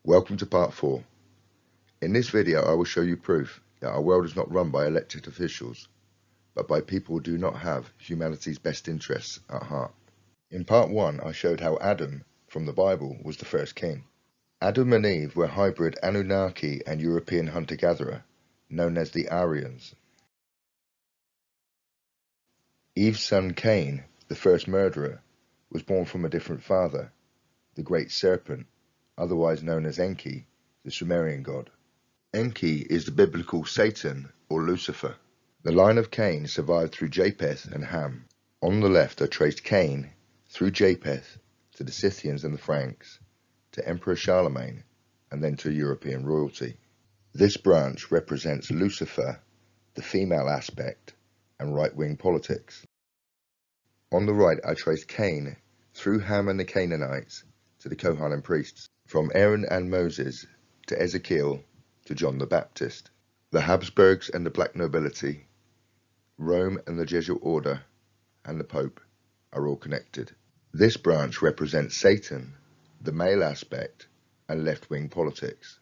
Welcome to part 4. In this video I will show you proof that our world is not run by elected officials, but by people who do not have humanity's best interests at heart. In part 1 I showed how Adam, from the Bible, was the first king. Adam and Eve were hybrid Anunnaki and European hunter-gatherer, known as the Aryans. Eve's son Cain, the first murderer, was born from a different father, the great serpent, otherwise known as Enki, the Sumerian god. Enki is the biblical Satan or Lucifer. The line of Cain survived through Japheth and Ham. On the left are traced Cain through Japheth to the Scythians and the Franks, to Emperor Charlemagne, and then to European royalty. This branch represents Lucifer, the female aspect, and right-wing politics. On the right I traced Cain through Ham and the Canaanites to the Kohanim priests, from Aaron and Moses to Ezekiel to John the Baptist. The Hapsburgs and the black nobility, Rome and the Jesuit Order, and the Pope are all connected. This branch represents Satan, the male aspect, and left-wing politics.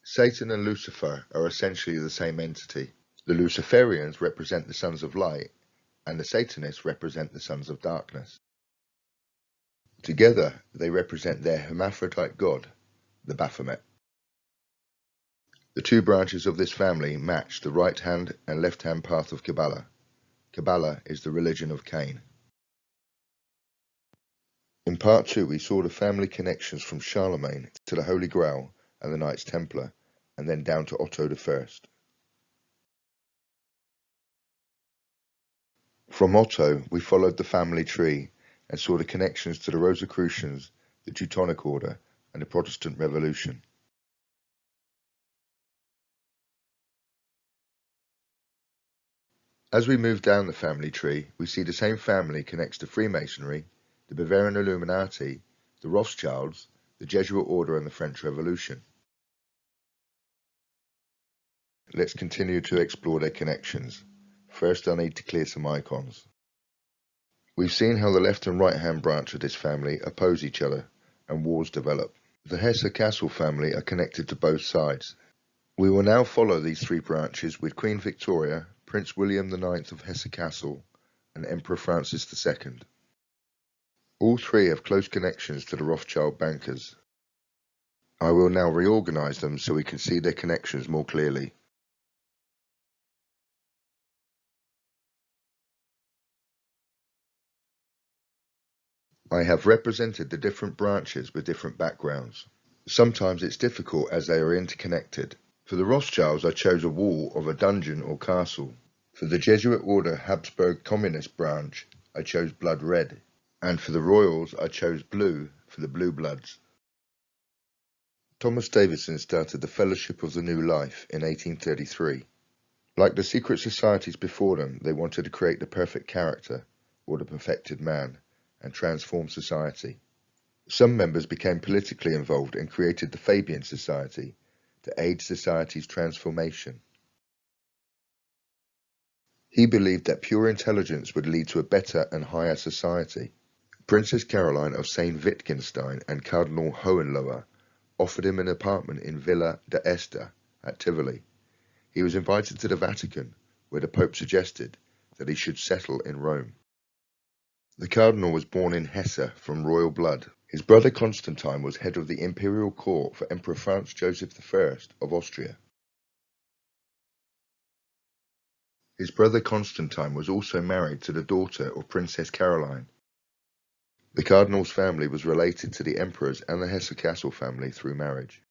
Satan and Lucifer are essentially the same entity. The Luciferians represent the sons of light, and the Satanists represent the sons of darkness. Together, they represent their hermaphrodite god, the Baphomet. The two branches of this family match the right-hand and left-hand path of Kabbalah. Kabbalah is the religion of Cain. In part 2, we saw the family connections from Charlemagne to the Holy Grail and the Knights Templar, and then down to Otto I. From Otto, we followed the family tree and saw the connections to the Rosicrucians, the Teutonic Order, and the Protestant Revolution. As we move down the family tree, we see the same family connects to Freemasonry, the Bavarian Illuminati, the Rothschilds, the Jesuit Order, and the French Revolution. Let's continue to explore their connections. First, I need to clear some icons. We've seen how the left and right-hand branch of this family oppose each other, and wars develop. The Hesse-Kassel family are connected to both sides. We will now follow these three branches with Queen Victoria, Prince William IX of Hesse-Kassel, and Emperor Francis II. All three have close connections to the Rothschild bankers. I will now reorganize them so we can see their connections more clearly. I have represented the different branches with different backgrounds. Sometimes it's difficult as they are interconnected. For the Rothschilds I chose a wall of a dungeon or castle. For the Jesuit Order Hapsburg Communist branch I chose blood red. And for the Royals I chose blue for the Blue Bloods. Thomas Davison started the Fellowship of the New Life in 1833. Like the secret societies before them, they wanted to create the perfect character, or the perfected man, and transform society. Some members became politically involved and created the Fabian Society to aid society's transformation. He believed that pure intelligence would lead to a better and higher society. Princess Caroline of St. Wittgenstein and Cardinal Hohenlohe offered him an apartment in Villa d'Este at Tivoli. He was invited to the Vatican, where the Pope suggested that he should settle in Rome. The cardinal was born in Hesse from royal blood. His brother Constantine was head of the imperial court for Emperor Franz Joseph I of Austria. His brother Constantine was also married to the daughter of Princess Caroline. The cardinal's family was related to the emperors and the Hesse-Kassel family through marriage.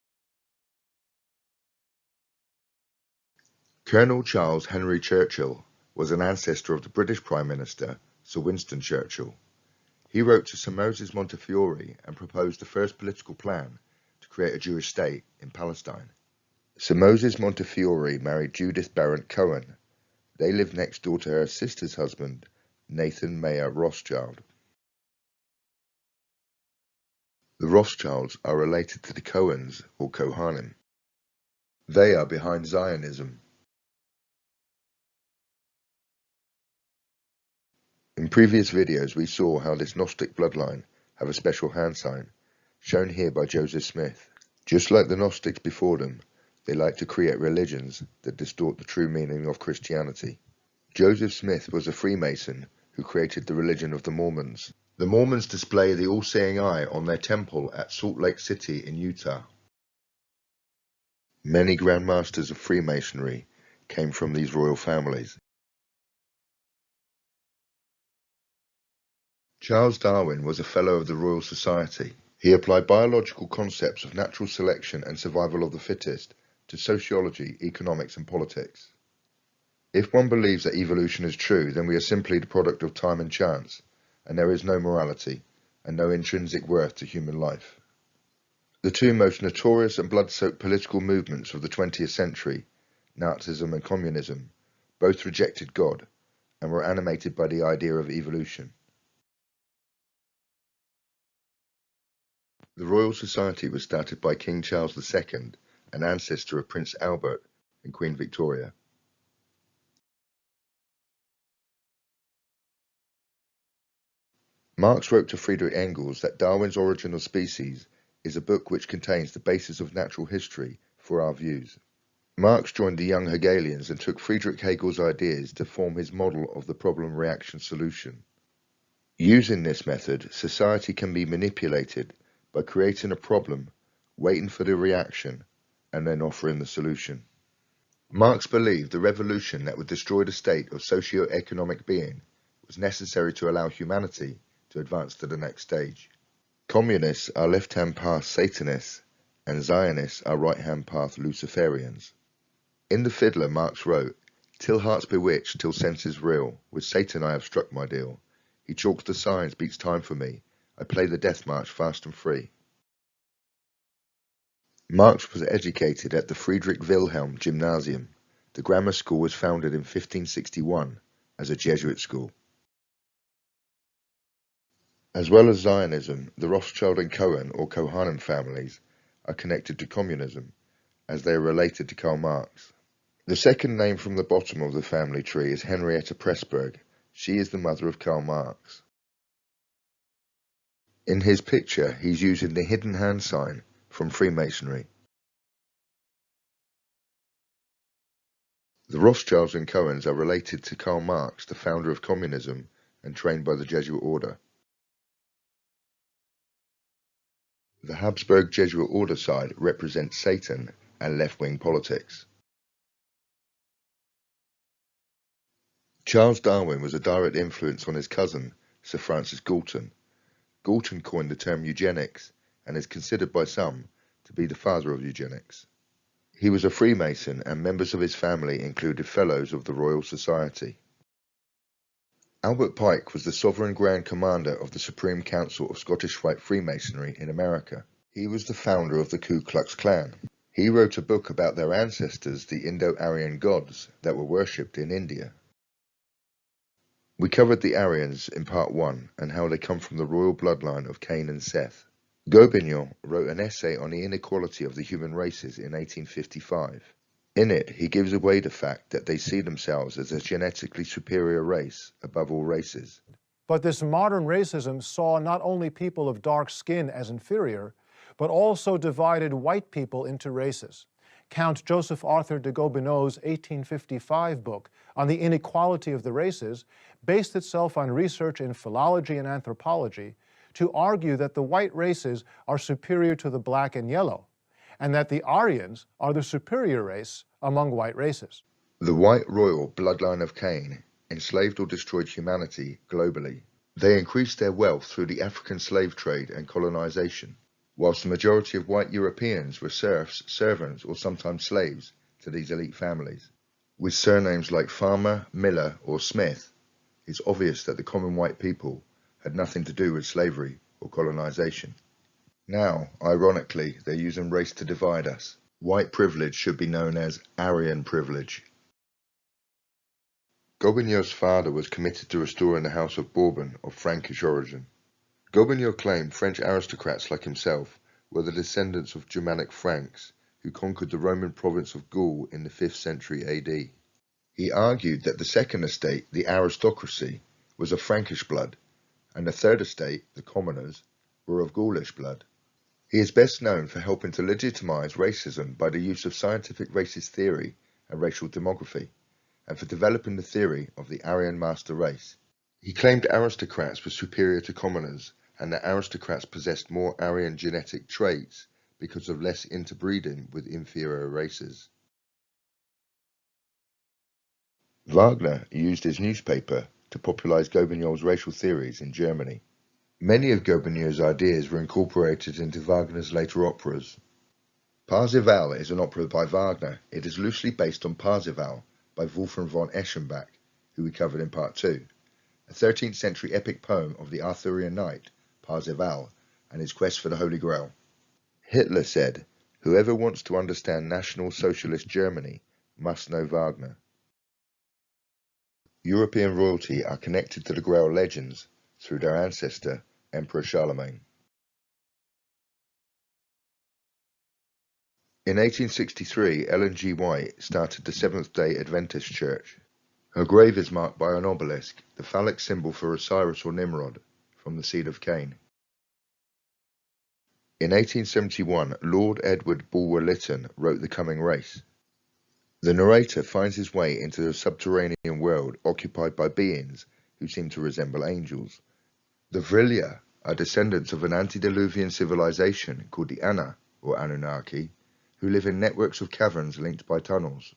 Colonel Charles Henry Churchill was an ancestor of the British Prime Minister Sir Winston Churchill. He wrote to Sir Moses Montefiore and proposed the first political plan to create a Jewish state in Palestine. Sir Moses Montefiore married Judith Barrett Cohen. They lived next door to her sister's husband, Nathan Mayer Rothschild. The Rothschilds are related to the Cohens or Kohanim. They are behind Zionism. In previous videos we saw how this Gnostic bloodline have a special hand sign, shown here by Joseph Smith. Just like the Gnostics before them, they like to create religions that distort the true meaning of Christianity. Joseph Smith was a Freemason who created the religion of the Mormons. The Mormons display the all-seeing eye on their temple at Salt Lake City in Utah. Many Grand Masters of Freemasonry came from these royal families. Charles Darwin was a Fellow of the Royal Society. He applied biological concepts of natural selection and survival of the fittest to sociology, economics, and politics. If one believes that evolution is true, then we are simply the product of time and chance, and there is no morality and no intrinsic worth to human life. The two most notorious and blood-soaked political movements of the 20th century, Nazism and communism, both rejected God and were animated by the idea of evolution. The Royal Society was started by King Charles II, an ancestor of Prince Albert and Queen Victoria. Marx wrote to Friedrich Engels that Darwin's Origin of Species is a book which contains the basis of natural history for our views. Marx joined the young Hegelians and took Friedrich Hegel's ideas to form his model of the problem-reaction solution. Using this method, society can be manipulated by creating a problem, waiting for the reaction, and then offering the solution. Marx believed the revolution that would destroy the state of socio-economic being was necessary to allow humanity to advance to the next stage. Communists are left-hand path Satanists, and Zionists are right-hand path Luciferians. In The Fiddler, Marx wrote, "Till heart's bewitched, till senses reel, with Satan I have struck my deal. He chalks the signs, beats time for me, I play the death march fast and free." Marx was educated at the Friedrich Wilhelm Gymnasium. The grammar school was founded in 1561 as a Jesuit school. As well as Zionism, the Rothschild and Cohen or Kohanim families are connected to communism, as they are related to Karl Marx. The second name from the bottom of the family tree is Henrietta Pressburg. She is the mother of Karl Marx. In his picture, he's using the hidden hand sign from Freemasonry. The Rothschilds and Cohens are related to Karl Marx, the founder of communism and trained by the Jesuit Order. The Hapsburg Jesuit Order side represents Satan and left-wing politics. Charles Darwin was a direct influence on his cousin, Sir Francis Galton. Galton coined the term eugenics and is considered by some to be the father of eugenics. He was a Freemason and members of his family included Fellows of the Royal Society. Albert Pike was the Sovereign Grand Commander of the Supreme Council of Scottish Rite Freemasonry in America. He was the founder of the Ku Klux Klan. He wrote a book about their ancestors, the Indo-Aryan gods that were worshipped in India. We covered the Aryans in part 1 and how they come from the royal bloodline of Cain and Seth. Gobineau wrote an essay on the inequality of the human races in 1855. In it, he gives away the fact that they see themselves as a genetically superior race above all races. But this modern racism saw not only people of dark skin as inferior, but also divided white people into races. Count Joseph Arthur de Gobineau's 1855 book on the inequality of the races based itself on research in philology and anthropology to argue that the white races are superior to the black and yellow, and that the Aryans are the superior race among white races. The white royal bloodline of Cain enslaved or destroyed humanity globally. They increased their wealth through the African slave trade and colonization, whilst the majority of white Europeans were serfs, servants, or sometimes slaves to these elite families. With surnames like Farmer, Miller, or Smith, it's obvious that the common white people had nothing to do with slavery or colonization. Now, ironically, they're using race to divide us. White privilege should be known as Aryan privilege. Gobineau's father was committed to restoring the House of Bourbon of Frankish origin. Gobineau claimed French aristocrats like himself were the descendants of Germanic Franks who conquered the Roman province of Gaul in the 5th century AD. He argued that the second estate, the aristocracy, was of Frankish blood, and the third estate, the commoners, were of Gaulish blood. He is best known for helping to legitimize racism by the use of scientific racist theory and racial demography, and for developing the theory of the Aryan master race. He claimed aristocrats were superior to commoners, and that aristocrats possessed more Aryan genetic traits because of less interbreeding with inferior races. Wagner used his newspaper to popularize Gobineau's racial theories in Germany. Many of Gobineau's ideas were incorporated into Wagner's later operas. Parzival is an opera by Wagner. It is loosely based on Parzival by Wolfram von Eschenbach, who we covered in Part 2, a 13th century epic poem of the Arthurian knight, Parzival, and his quest for the Holy Grail. Hitler said, "Whoever wants to understand National Socialist Germany must know Wagner." European royalty are connected to the Grail legends through their ancestor, Emperor Charlemagne. In 1863, Ellen G. White started the Seventh-day Adventist Church. Her grave is marked by an obelisk, the phallic symbol for Osiris or Nimrod, from the seed of Cain. In 1871, Lord Edward Bulwer-Lytton wrote The Coming Race. The narrator finds his way into a subterranean world occupied by beings who seem to resemble angels. The Vrilya are descendants of an antediluvian civilization called the Anna, or Anunnaki, who live in networks of caverns linked by tunnels.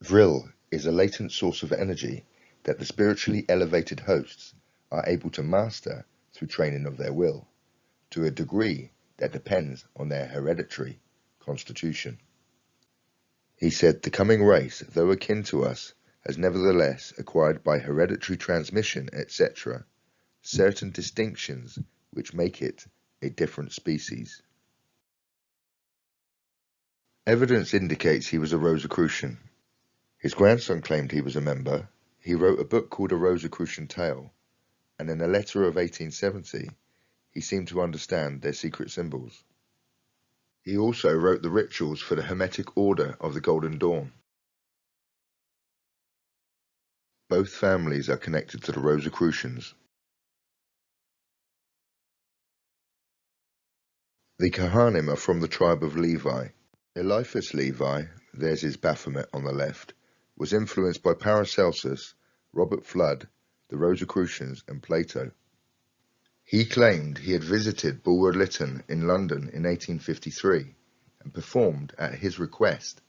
Vril is a latent source of energy that the spiritually elevated hosts are able to master through training of their will, to a degree that depends on their hereditary constitution. He said, "The coming race, though akin to us, has nevertheless acquired by hereditary transmission, etc., certain distinctions which make it a different species." Evidence indicates he was a Rosicrucian. His grandson claimed he was a member. He wrote a book called A Rosicrucian Tale, and in a letter of 1870, he seemed to understand their secret symbols. He also wrote the rituals for the Hermetic Order of the Golden Dawn. Both families are connected to the Rosicrucians. The Kohanim are from the tribe of Levi. Eliphas Levi, there's his Baphomet on the left, was influenced by Paracelsus, Robert Fludd, the Rosicrucians, and Plato. He claimed he had visited Bulwer-Lytton in London in 1853 and performed, at his request,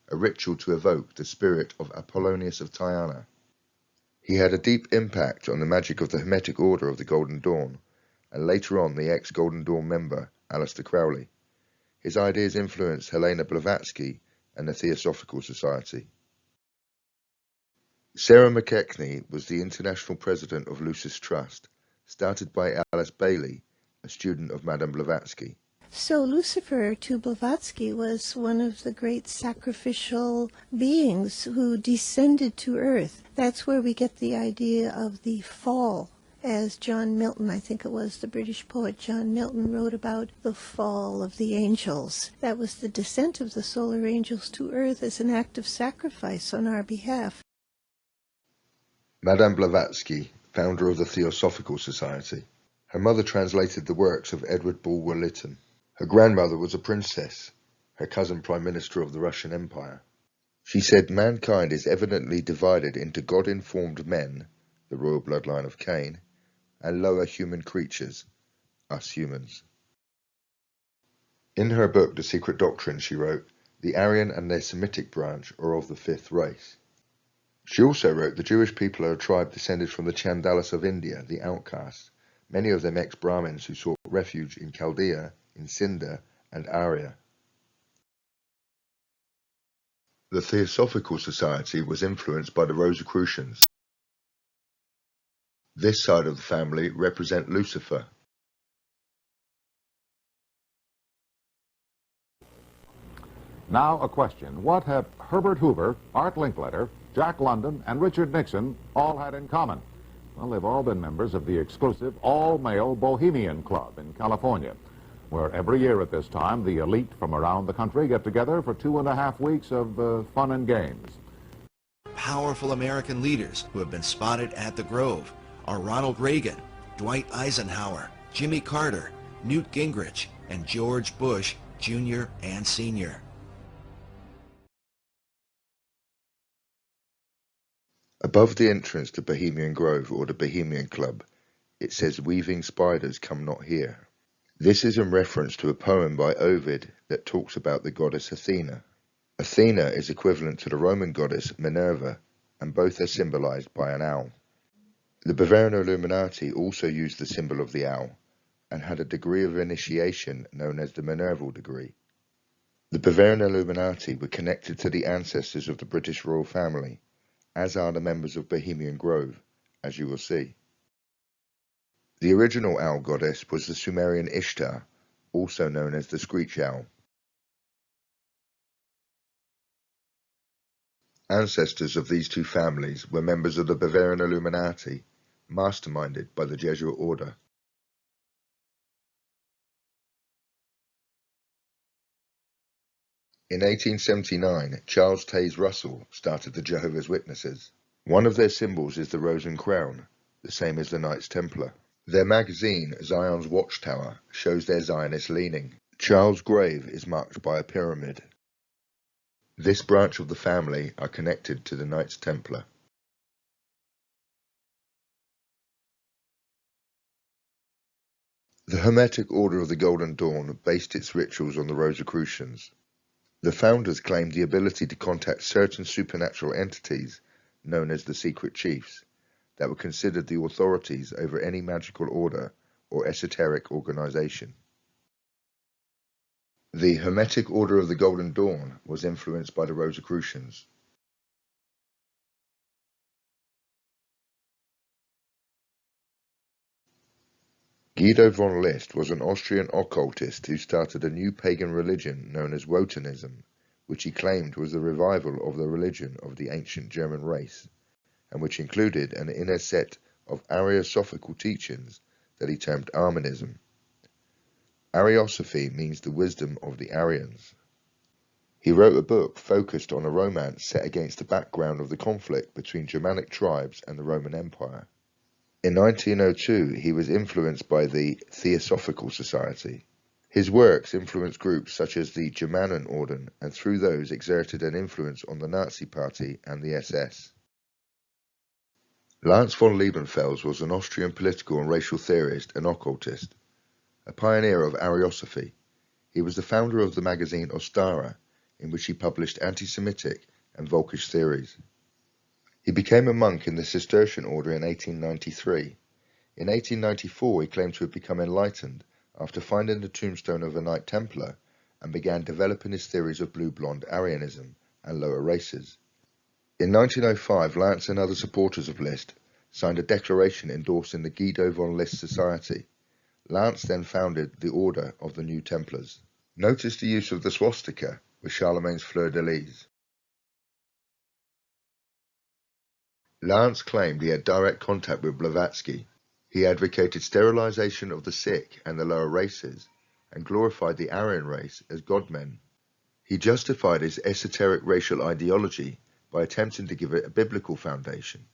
a ritual to evoke the spirit of Apollonius of Tyana. He had a deep impact on the magic of the Hermetic Order of the Golden Dawn, and later on the ex-Golden Dawn member, Aleister Crowley. His ideas influenced Helena Blavatsky and the Theosophical Society. Sarah McKechnie was the international president of Lucis Trust, started by Alice Bailey, a student of Madame Blavatsky. So Lucifer to Blavatsky was one of the great sacrificial beings who descended to earth. That's where we get the idea of the fall. As John Milton, I think it was the British poet John Milton, wrote about the fall of the angels. That was the descent of the solar angels to earth as an act of sacrifice on our behalf. Madame Blavatsky, founder of the Theosophical Society. Her mother translated the works of Edward Bulwer-Lytton. Her grandmother was a princess, her cousin Prime Minister of the Russian Empire. She said mankind is evidently divided into God-informed men, the royal bloodline of Cain, and lower human creatures, us humans. In her book The Secret Doctrine, she wrote, "The Aryan and their Semitic branch are of the fifth race." She also wrote, "The Jewish people are a tribe descended from the Chandalas of India, the outcasts, many of them ex-Brahmins who sought refuge in Chaldea, in Cinda, and Arya." The Theosophical Society was influenced by the Rosicrucians. This side of the family represent Lucifer. Now a question. What have Herbert Hoover, Art Linkletter, Jack London, and Richard Nixon all had in common? Well, they've all been members of the exclusive all-male Bohemian Club in California, where every year at this time the elite from around the country get together for 2.5 weeks of fun and games. Powerful American leaders who have been spotted at the Grove are Ronald Reagan, Dwight Eisenhower, Jimmy Carter, Newt Gingrich, and George Bush, Jr. and Sr. Above the entrance to Bohemian Grove or the Bohemian Club, it says, "Weaving spiders come not here." This is in reference to a poem by Ovid that talks about the goddess Athena. Athena is equivalent to the Roman goddess Minerva, and both are symbolized by an owl. The Bavarian Illuminati also used the symbol of the owl, and had a degree of initiation known as the Minerval degree. The Bavarian Illuminati were connected to the ancestors of the British royal family, as are the members of Bohemian Grove, as you will see. The original owl goddess was the Sumerian Ishtar, also known as the Screech Owl. Ancestors of these two families were members of the Bavarian Illuminati, masterminded by the Jesuit Order. In 1879, Charles Taze Russell started the Jehovah's Witnesses. One of their symbols is the rose and crown, the same as the Knights Templar. Their magazine, Zion's Watchtower, shows their Zionist leaning. Charles' grave is marked by a pyramid. This branch of the family are connected to the Knights Templar. The Hermetic Order of the Golden Dawn based its rituals on the Rosicrucians. The founders claimed the ability to contact certain supernatural entities, known as the Secret Chiefs, that were considered the authorities over any magical order or esoteric organization. The Hermetic Order of the Golden Dawn was influenced by the Rosicrucians. Guido von List was an Austrian occultist who started a new pagan religion known as Wotanism, which he claimed was the revival of the religion of the ancient German race, and which included an inner set of Ariosophical teachings that he termed Armanism. Ariosophy means the wisdom of the Aryans. He wrote a book focused on a romance set against the background of the conflict between Germanic tribes and the Roman Empire. In 1902, he was influenced by the Theosophical Society. His works influenced groups such as the Germanenorden, and through those exerted an influence on the Nazi Party and the SS. Lance von Liebenfels was an Austrian political and racial theorist and occultist, a pioneer of Ariosophy. He was the founder of the magazine Ostara, in which he published anti-Semitic and Volkish theories. He became a monk in the Cistercian order in 1893. In 1894 he claimed to have become enlightened after finding the tombstone of a Knight Templar, and began developing his theories of blue-blonde Aryanism and lower races. In 1905, Lance and other supporters of List signed a declaration endorsing the Guido von List Society. Lance then founded the Order of the New Templars. Notice the use of the swastika with Charlemagne's fleur-de-lis. Lance claimed he had direct contact with Blavatsky. He advocated sterilization of the sick and the lower races, and glorified the Aryan race as godmen. He justified his esoteric racial ideology by attempting to give it a biblical foundation.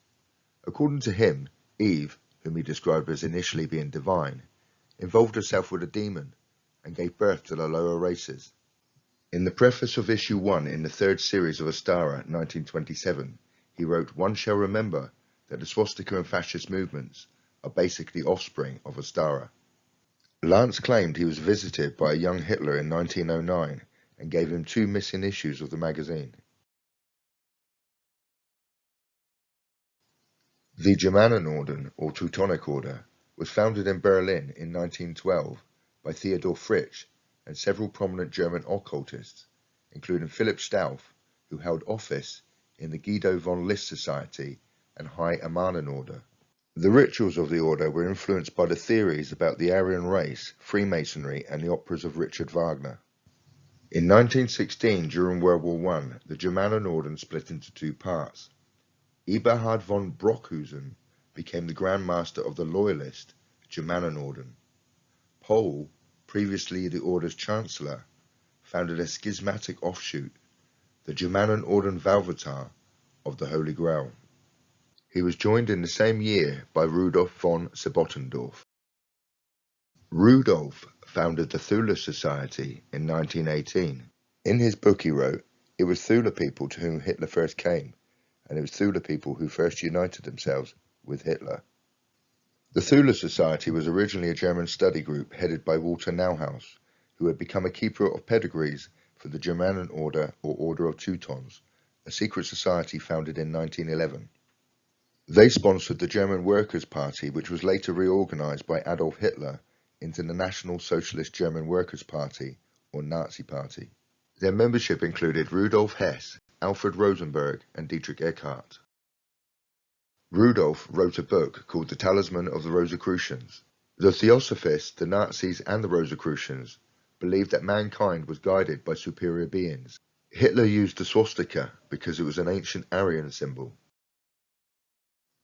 According to him, Eve, whom he described as initially being divine, involved herself with a demon and gave birth to the lower races. In the preface of issue 1 in the third series of Ostara, 1927, he wrote, "One shall remember that the swastika and fascist movements are basically offspring of Ostara." Lance claimed he was visited by a young Hitler in 1909 and gave him 2 missing issues of the magazine. The Germanenorden, or Teutonic Order, was founded in Berlin in 1912 by Theodor Fritsch and several prominent German occultists, including Philipp Stauff, who held office in the Guido von List Society and High Amanen Order. The rituals of the order were influenced by the theories about the Aryan race, Freemasonry, and the operas of Richard Wagner. In 1916, during World War I, the Germanenorden split into 2 parts. Eberhard von Brockhausen became the Grand Master of the Loyalist Germanenorden. Pohl, previously the order's Chancellor, founded a schismatic offshoot, the Germanenorden Valvatar of the Holy Grail. He was joined in the same year by Rudolf von Sebottendorf. Rudolf founded the Thule Society in 1918. In his book he wrote, "It was Thule people to whom Hitler first came, and it was Thule people who first united themselves with Hitler." The Thule Society was originally a German study group headed by Walter Neuhaus, who had become a keeper of pedigrees for the German Order or Order of Teutons, a secret society founded in 1911. They sponsored the German Workers' Party, which was later reorganized by Adolf Hitler into the National Socialist German Workers' Party, or Nazi Party. Their membership included Rudolf Hess, Alfred Rosenberg, and Dietrich Eckart. Rudolf wrote a book called The Talisman of the Rosicrucians. The Theosophists, the Nazis, and the Rosicrucians believed that mankind was guided by superior beings. Hitler used the swastika because it was an ancient Aryan symbol.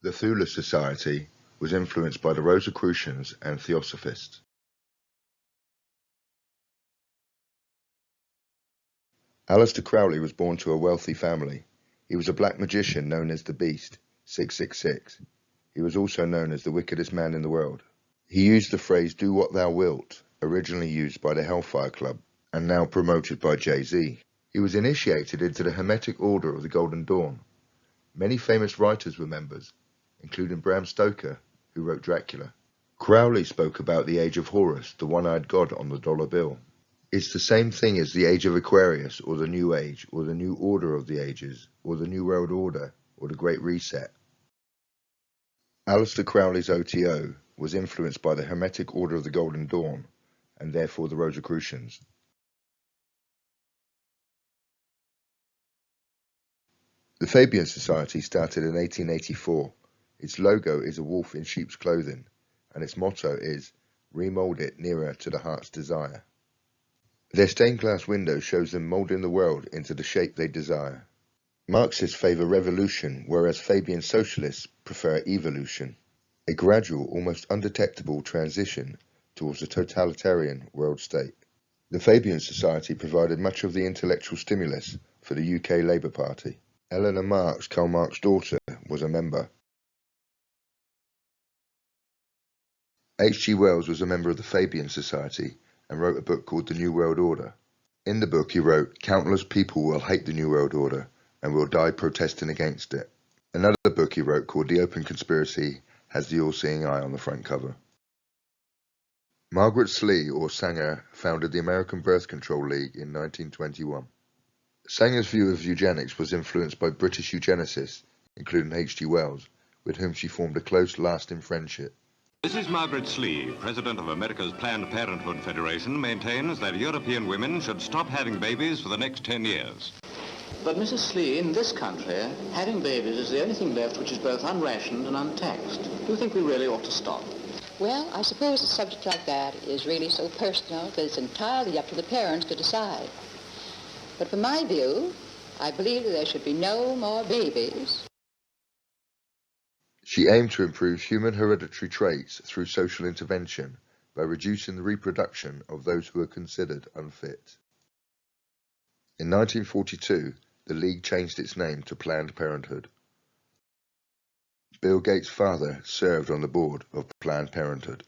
The Thule Society was influenced by the Rosicrucians and Theosophists. Aleister Crowley was born to a wealthy family. He was a black magician known as the Beast, 666. He was also known as the wickedest man in the world. He used the phrase "do what thou wilt," originally used by the Hellfire Club, and now promoted by Jay-Z. He was initiated into the Hermetic Order of the Golden Dawn. Many famous writers were members, including Bram Stoker, who wrote Dracula. Crowley spoke about the Age of Horus, the one-eyed god on the dollar bill. It's the same thing as the Age of Aquarius, or the New Age, or the New Order of the Ages, or the New World Order, or the Great Reset. Aleister Crowley's OTO was influenced by the Hermetic Order of the Golden Dawn, and therefore the Rosicrucians. The Fabian Society started in 1884. Its logo is a wolf in sheep's clothing, and its motto is, "Remold it nearer to the heart's desire." Their stained glass window shows them moulding the world into the shape they desire. Marxists favour revolution, whereas Fabian socialists prefer evolution, a gradual, almost undetectable transition towards a totalitarian world state. The Fabian Society provided much of the intellectual stimulus for the UK Labour Party. Eleanor Marx, Karl Marx's daughter, was a member. H.G. Wells was a member of the Fabian Society and wrote a book called The New World Order. In the book he wrote, "Countless people will hate the New World Order and will die protesting against it." Another book he wrote called The Open Conspiracy has the all-seeing eye on the front cover. Margaret Slee, or Sanger, founded the American Birth Control League in 1921. Sanger's view of eugenics was influenced by British eugenicists, including H.G. Wells, with whom she formed a close, lasting friendship. Mrs. Margaret Slee, president of America's Planned Parenthood Federation, maintains that European women should stop having babies for the next 10 years. But Mrs. Slee, in this country, having babies is the only thing left which is both unrationed and untaxed. Do you think we really ought to stop? Well, I suppose a subject like that is really so personal that it's entirely up to the parents to decide. But from my view, I believe that there should be no more babies. She aimed to improve human hereditary traits through social intervention by reducing the reproduction of those who are considered unfit. In 1942, the League changed its name to Planned Parenthood. Bill Gates' father served on the board of Planned Parenthood.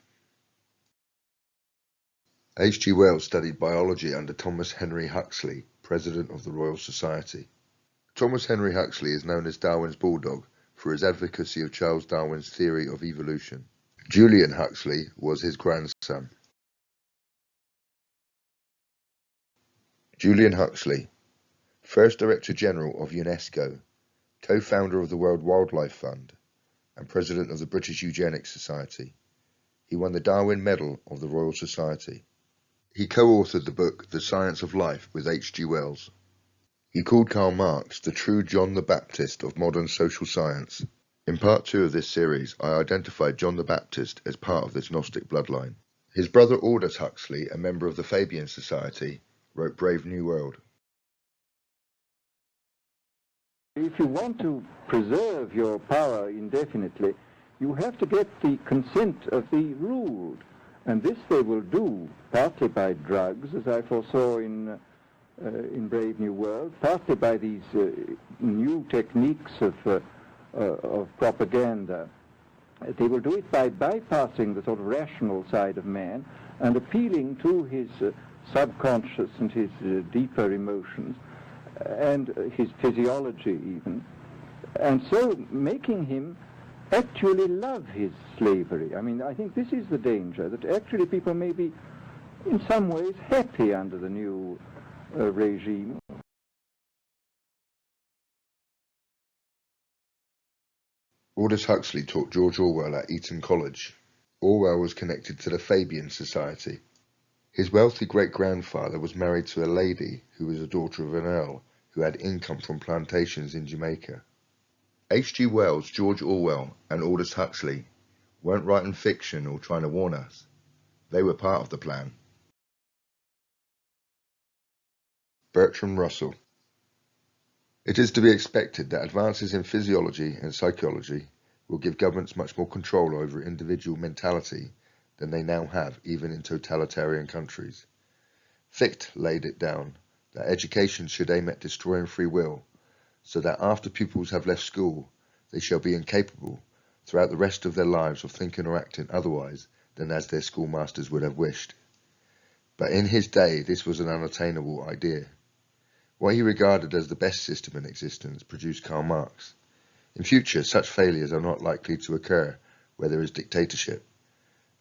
H.G. Wells studied biology under Thomas Henry Huxley, president of the Royal Society. Thomas Henry Huxley is known as Darwin's bulldog for his advocacy of Charles Darwin's theory of evolution. Julian Huxley was his grandson. Julian Huxley, first Director General of UNESCO, co-founder of the World Wildlife Fund, and President of the British Eugenics Society. He won the Darwin Medal of the Royal Society. He co-authored the book The Science of Life with H.G. Wells. He called Karl Marx the true John the Baptist of modern social science. In part 2 of this series, I identified John the Baptist as part of this Gnostic bloodline. His brother Aldous Huxley, a member of the Fabian Society, wrote Brave New World. If you want to preserve your power indefinitely, you have to get the consent of the ruled. And this they will do partly by drugs, as I foresaw in Brave New World, partly by these new techniques of propaganda. They will do it by bypassing the sort of rational side of man and appealing to his subconscious and his deeper emotions and his physiology even, and so making him actually love his slavery. I mean, I think this is the danger, that actually people may be in some ways happy under the new regime. Aldous Huxley taught George Orwell at Eton College. Orwell was connected to the Fabian Society. His wealthy great-grandfather was married to a lady who was a daughter of an earl who had income from plantations in Jamaica. H.G. Wells, George Orwell, and Aldous Huxley weren't writing fiction or trying to warn us. They were part of the plan. Bertrand Russell. It is to be expected that advances in physiology and psychology will give governments much more control over individual mentality than they now have, even in totalitarian countries. Fichte laid it down that education should aim at destroying free will, so that after pupils have left school, they shall be incapable throughout the rest of their lives of thinking or acting otherwise than as their schoolmasters would have wished. But in his day, this was an unattainable idea. What he regarded as the best system in existence produced Karl Marx. In future, such failures are not likely to occur where there is dictatorship.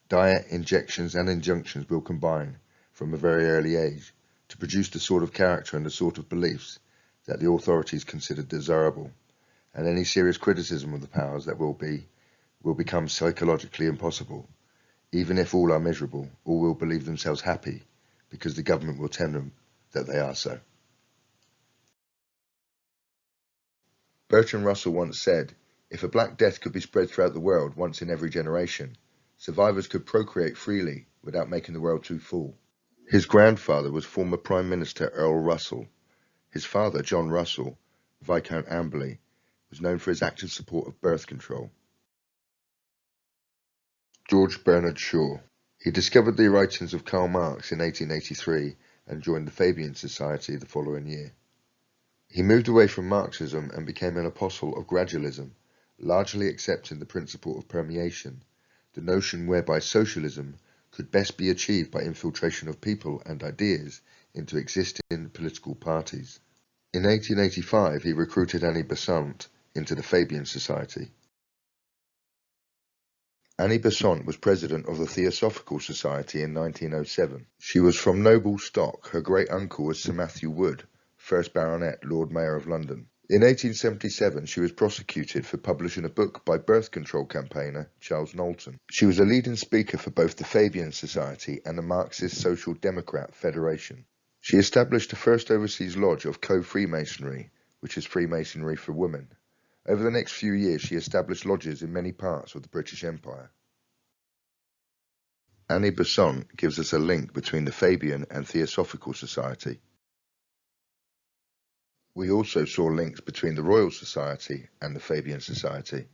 Diet, injections and injunctions will combine from a very early age to produce the sort of character and the sort of beliefs that the authorities consider desirable, and any serious criticism of the powers that will become psychologically impossible. Even if all are miserable, all will believe themselves happy because the government will tell them that they are so. Bertrand Russell once said, "If a Black Death could be spread throughout the world once in every generation, survivors could procreate freely without making the world too full." His grandfather was former Prime Minister Earl Russell. His father, John Russell, Viscount Amberley, was known for his active support of birth control. George Bernard Shaw. He discovered the writings of Karl Marx in 1883 and joined the Fabian Society the following year. He moved away from Marxism and became an apostle of gradualism, largely accepting the principle of permeation, the notion whereby socialism could best be achieved by infiltration of people and ideas into existing political parties. In 1885, he recruited Annie Besant into the Fabian Society. Annie Besant was president of the Theosophical Society in 1907. She was from noble stock. Her great-uncle was Sir Matthew Wood, 1st Baronet, Lord Mayor of London. In 1877, she was prosecuted for publishing a book by birth control campaigner Charles Knowlton. She was a leading speaker for both the Fabian Society and the Marxist Social Democrat Federation. She established the first overseas lodge of co-Freemasonry, which is Freemasonry for women. Over the next few years, she established lodges in many parts of the British Empire. Annie Besant gives us a link between the Fabian and Theosophical Society. We also saw links between the Royal Society and the Fabian Society.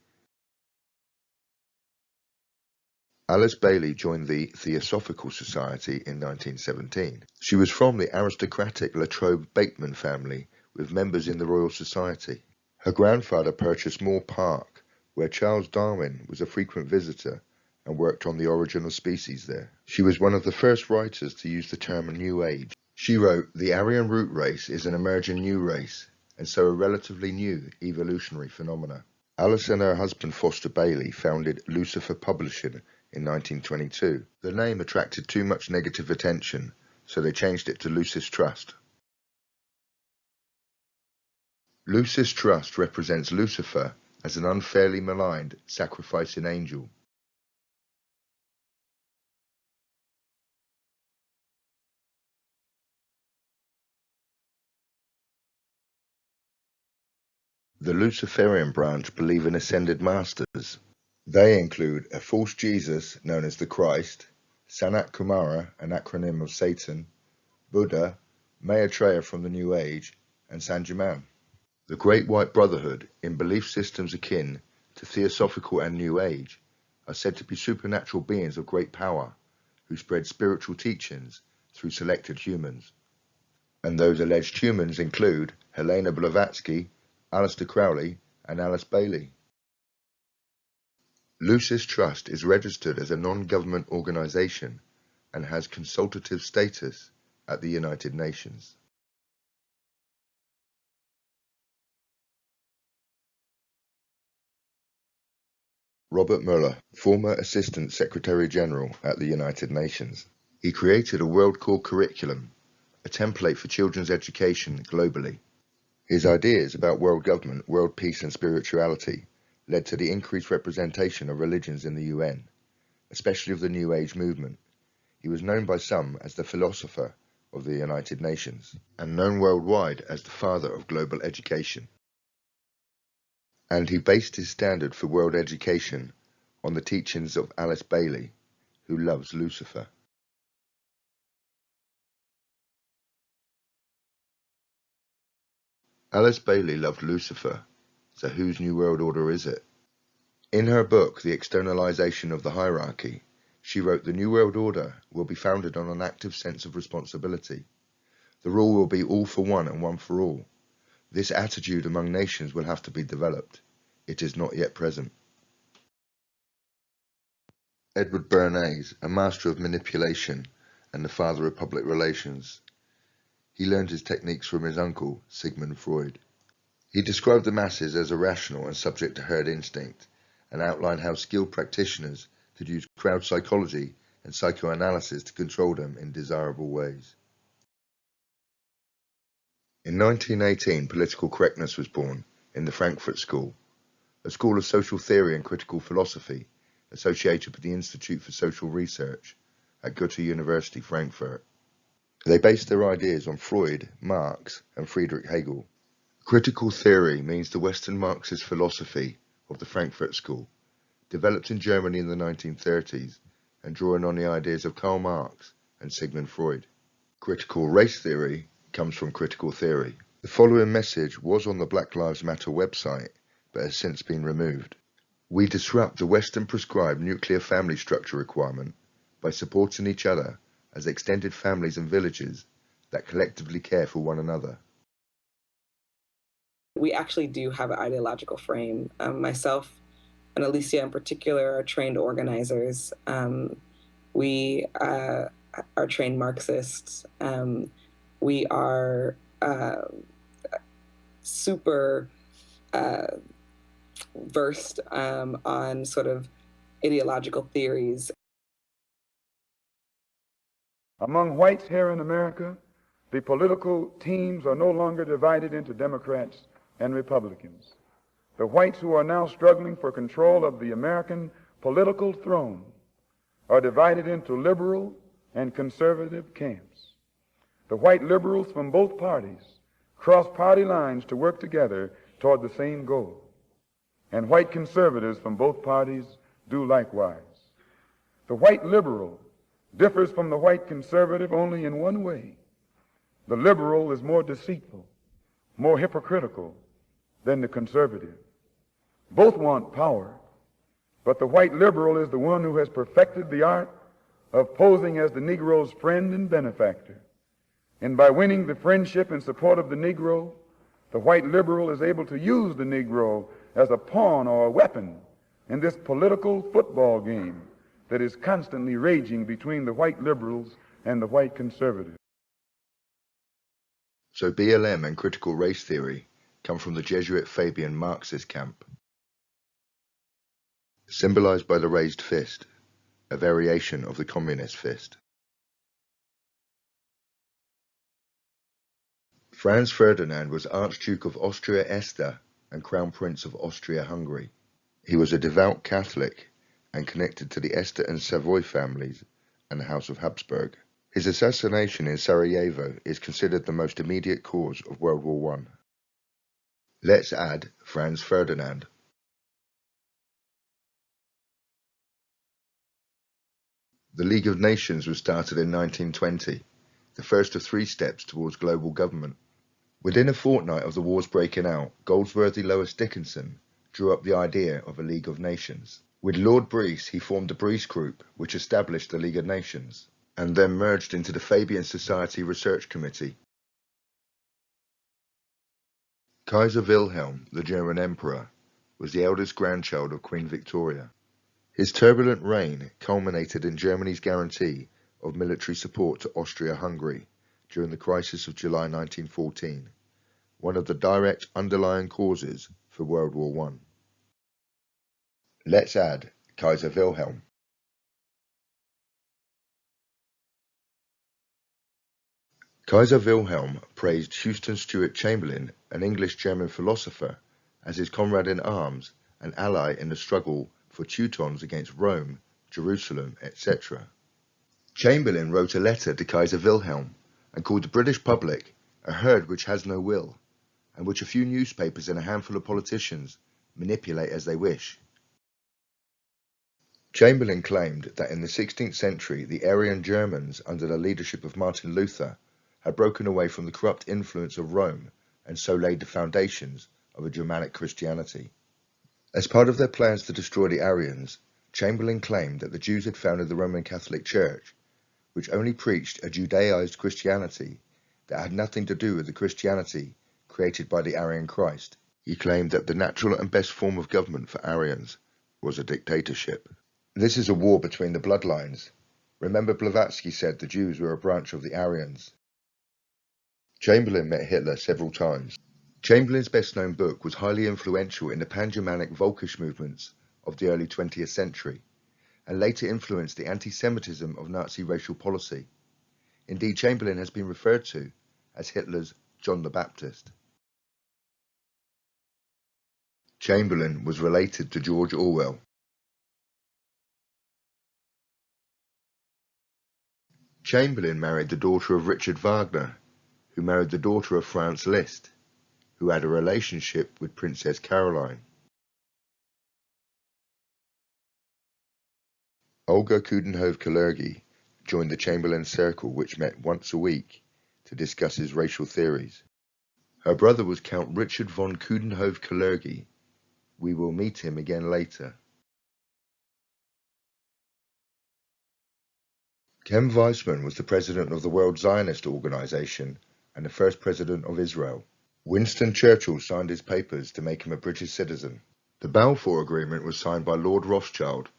Alice Bailey joined the Theosophical Society in 1917. She was from the aristocratic La Trobe Bateman family, with members in the Royal Society. Her grandfather purchased Moore Park, where Charles Darwin was a frequent visitor and worked on the origin of species there. She was one of the first writers to use the term New Age. She wrote, "The Aryan root race is an emerging new race, and so a relatively new evolutionary phenomena." Alice and her husband Foster Bailey founded Lucifer Publishing in 1922. The name attracted too much negative attention, so they changed it to Lucis Trust. Lucis Trust represents Lucifer as an unfairly maligned, sacrificing angel. The Luciferian branch believe in ascended masters. They include a false Jesus known as the Christ, Sanat Kumara, an acronym of Satan, Buddha, Maitreya from the New Age, and Sanjiman. The Great White Brotherhood, in belief systems akin to Theosophical and New Age, are said to be supernatural beings of great power who spread spiritual teachings through selected humans. And those alleged humans include Helena Blavatsky, Aleister Crowley, and Alice Bailey. Lucis Trust is registered as a non-government organisation and has consultative status at the United Nations. Robert Mueller, former Assistant Secretary General at the United Nations. He created a World Core curriculum, a template for children's education globally. His ideas about world government, world peace and spirituality led to the increased representation of religions in the UN, especially of the New Age movement. He was known by some as the philosopher of the United Nations, and known worldwide as the father of global education. And he based his standard for world education on the teachings of Alice Bailey, who loves Lucifer. Alice Bailey loved Lucifer, so whose new world order is it? In her book, The Externalization of the Hierarchy, she wrote the New World Order will be founded on an active sense of responsibility. The rule will be all for one and one for all. This attitude among nations will have to be developed. It is not yet present. Edward Bernays, a master of manipulation and the father of public relations. He learned his techniques from his uncle, Sigmund Freud. He described the masses as irrational and subject to herd instinct, and outlined how skilled practitioners could use crowd psychology and psychoanalysis to control them in desirable ways. In 1918, political correctness was born in the Frankfurt School, a school of social theory and critical philosophy associated with the Institute for Social Research at Goethe University, Frankfurt. They based their ideas on Freud, Marx, and Friedrich Hegel. Critical theory means the Western Marxist philosophy of the Frankfurt School, developed in Germany in the 1930s and drawing on the ideas of Karl Marx and Sigmund Freud. Critical race theory comes from critical theory. The following message was on the Black Lives Matter website, but has since been removed. We disrupt the Western prescribed nuclear family structure requirement by supporting each other as extended families and villages that collectively care for one another. We actually do have an ideological frame. Myself and Alicia in particular are trained organizers. We are trained Marxists. We are super versed on sort of ideological theories. Among whites here in America, the political teams are no longer divided into Democrats and Republicans. The whites who are now struggling for control of the American political throne are divided into liberal and conservative camps. The white liberals from both parties cross party lines to work together toward the same goal, and white conservatives from both parties do likewise. The white liberal differs from the white conservative only in one way. The liberal is more deceitful, more hypocritical than the conservative. Both want power, but the white liberal is the one who has perfected the art of posing as the Negro's friend and benefactor. And by winning the friendship and support of the Negro, the white liberal is able to use the Negro as a pawn or a weapon in this political football game that is constantly raging between the white liberals and the white conservatives. So BLM and critical race theory come from the Jesuit Fabian Marxist camp, symbolized by the raised fist, a variation of the communist fist. Franz Ferdinand was Archduke of Austria-Este and Crown Prince of Austria-Hungary. He was a devout Catholic and connected to the Este and Savoy families and the House of Hapsburg. His assassination in Sarajevo is considered the most immediate cause of World War I. Let's add Franz Ferdinand. The League of Nations was started in 1920, the first of 3 steps towards global government. Within a fortnight of the war's breaking out, Goldsworthy Lois Dickinson drew up the idea of a League of Nations. With Lord Breese, he formed the Breese Group, which established the League of Nations, and then merged into the Fabian Society Research Committee. Kaiser Wilhelm, the German Emperor, was the eldest grandchild of Queen Victoria. His turbulent reign culminated in Germany's guarantee of military support to Austria-Hungary during the crisis of July 1914, one of the direct underlying causes for World War I. Let's add Kaiser Wilhelm. Kaiser Wilhelm praised Houston Stewart Chamberlain, an English-German philosopher, as his comrade in arms and ally in the struggle for Teutons against Rome, Jerusalem, etc. Chamberlain wrote a letter to Kaiser Wilhelm and called the British public a herd which has no will, and which a few newspapers and a handful of politicians manipulate as they wish. Chamberlain claimed that in the 16th century the Aryan Germans, under the leadership of Martin Luther, had broken away from the corrupt influence of Rome and so laid the foundations of a Germanic Christianity. As part of their plans to destroy the Aryans, Chamberlain claimed that the Jews had founded the Roman Catholic Church, which only preached a Judaized Christianity that had nothing to do with the Christianity created by the Aryan Christ. He claimed that the natural and best form of government for Aryans was a dictatorship. This is a war between the bloodlines. Remember, Blavatsky said the Jews were a branch of the Aryans. Chamberlain met Hitler several times. Chamberlain's best-known book was highly influential in the pan-Germanic Volkisch movements of the early 20th century, and later influenced the anti-Semitism of Nazi racial policy. Indeed, Chamberlain has been referred to as Hitler's John the Baptist. Chamberlain was related to George Orwell. Chamberlain married the daughter of Richard Wagner, who married the daughter of Franz Liszt, who had a relationship with Princess Caroline. Olga Coudenhove-Kalergi joined the Chamberlain Circle, which met once a week to discuss his racial theories. Her brother was Count Richard von Coudenhove-Kalergi. We will meet him again later. Kem Weissman was the president of the World Zionist Organization and the first president of Israel. Winston Churchill signed his papers to make him a British citizen. The Balfour Agreement was signed by Lord Rothschild.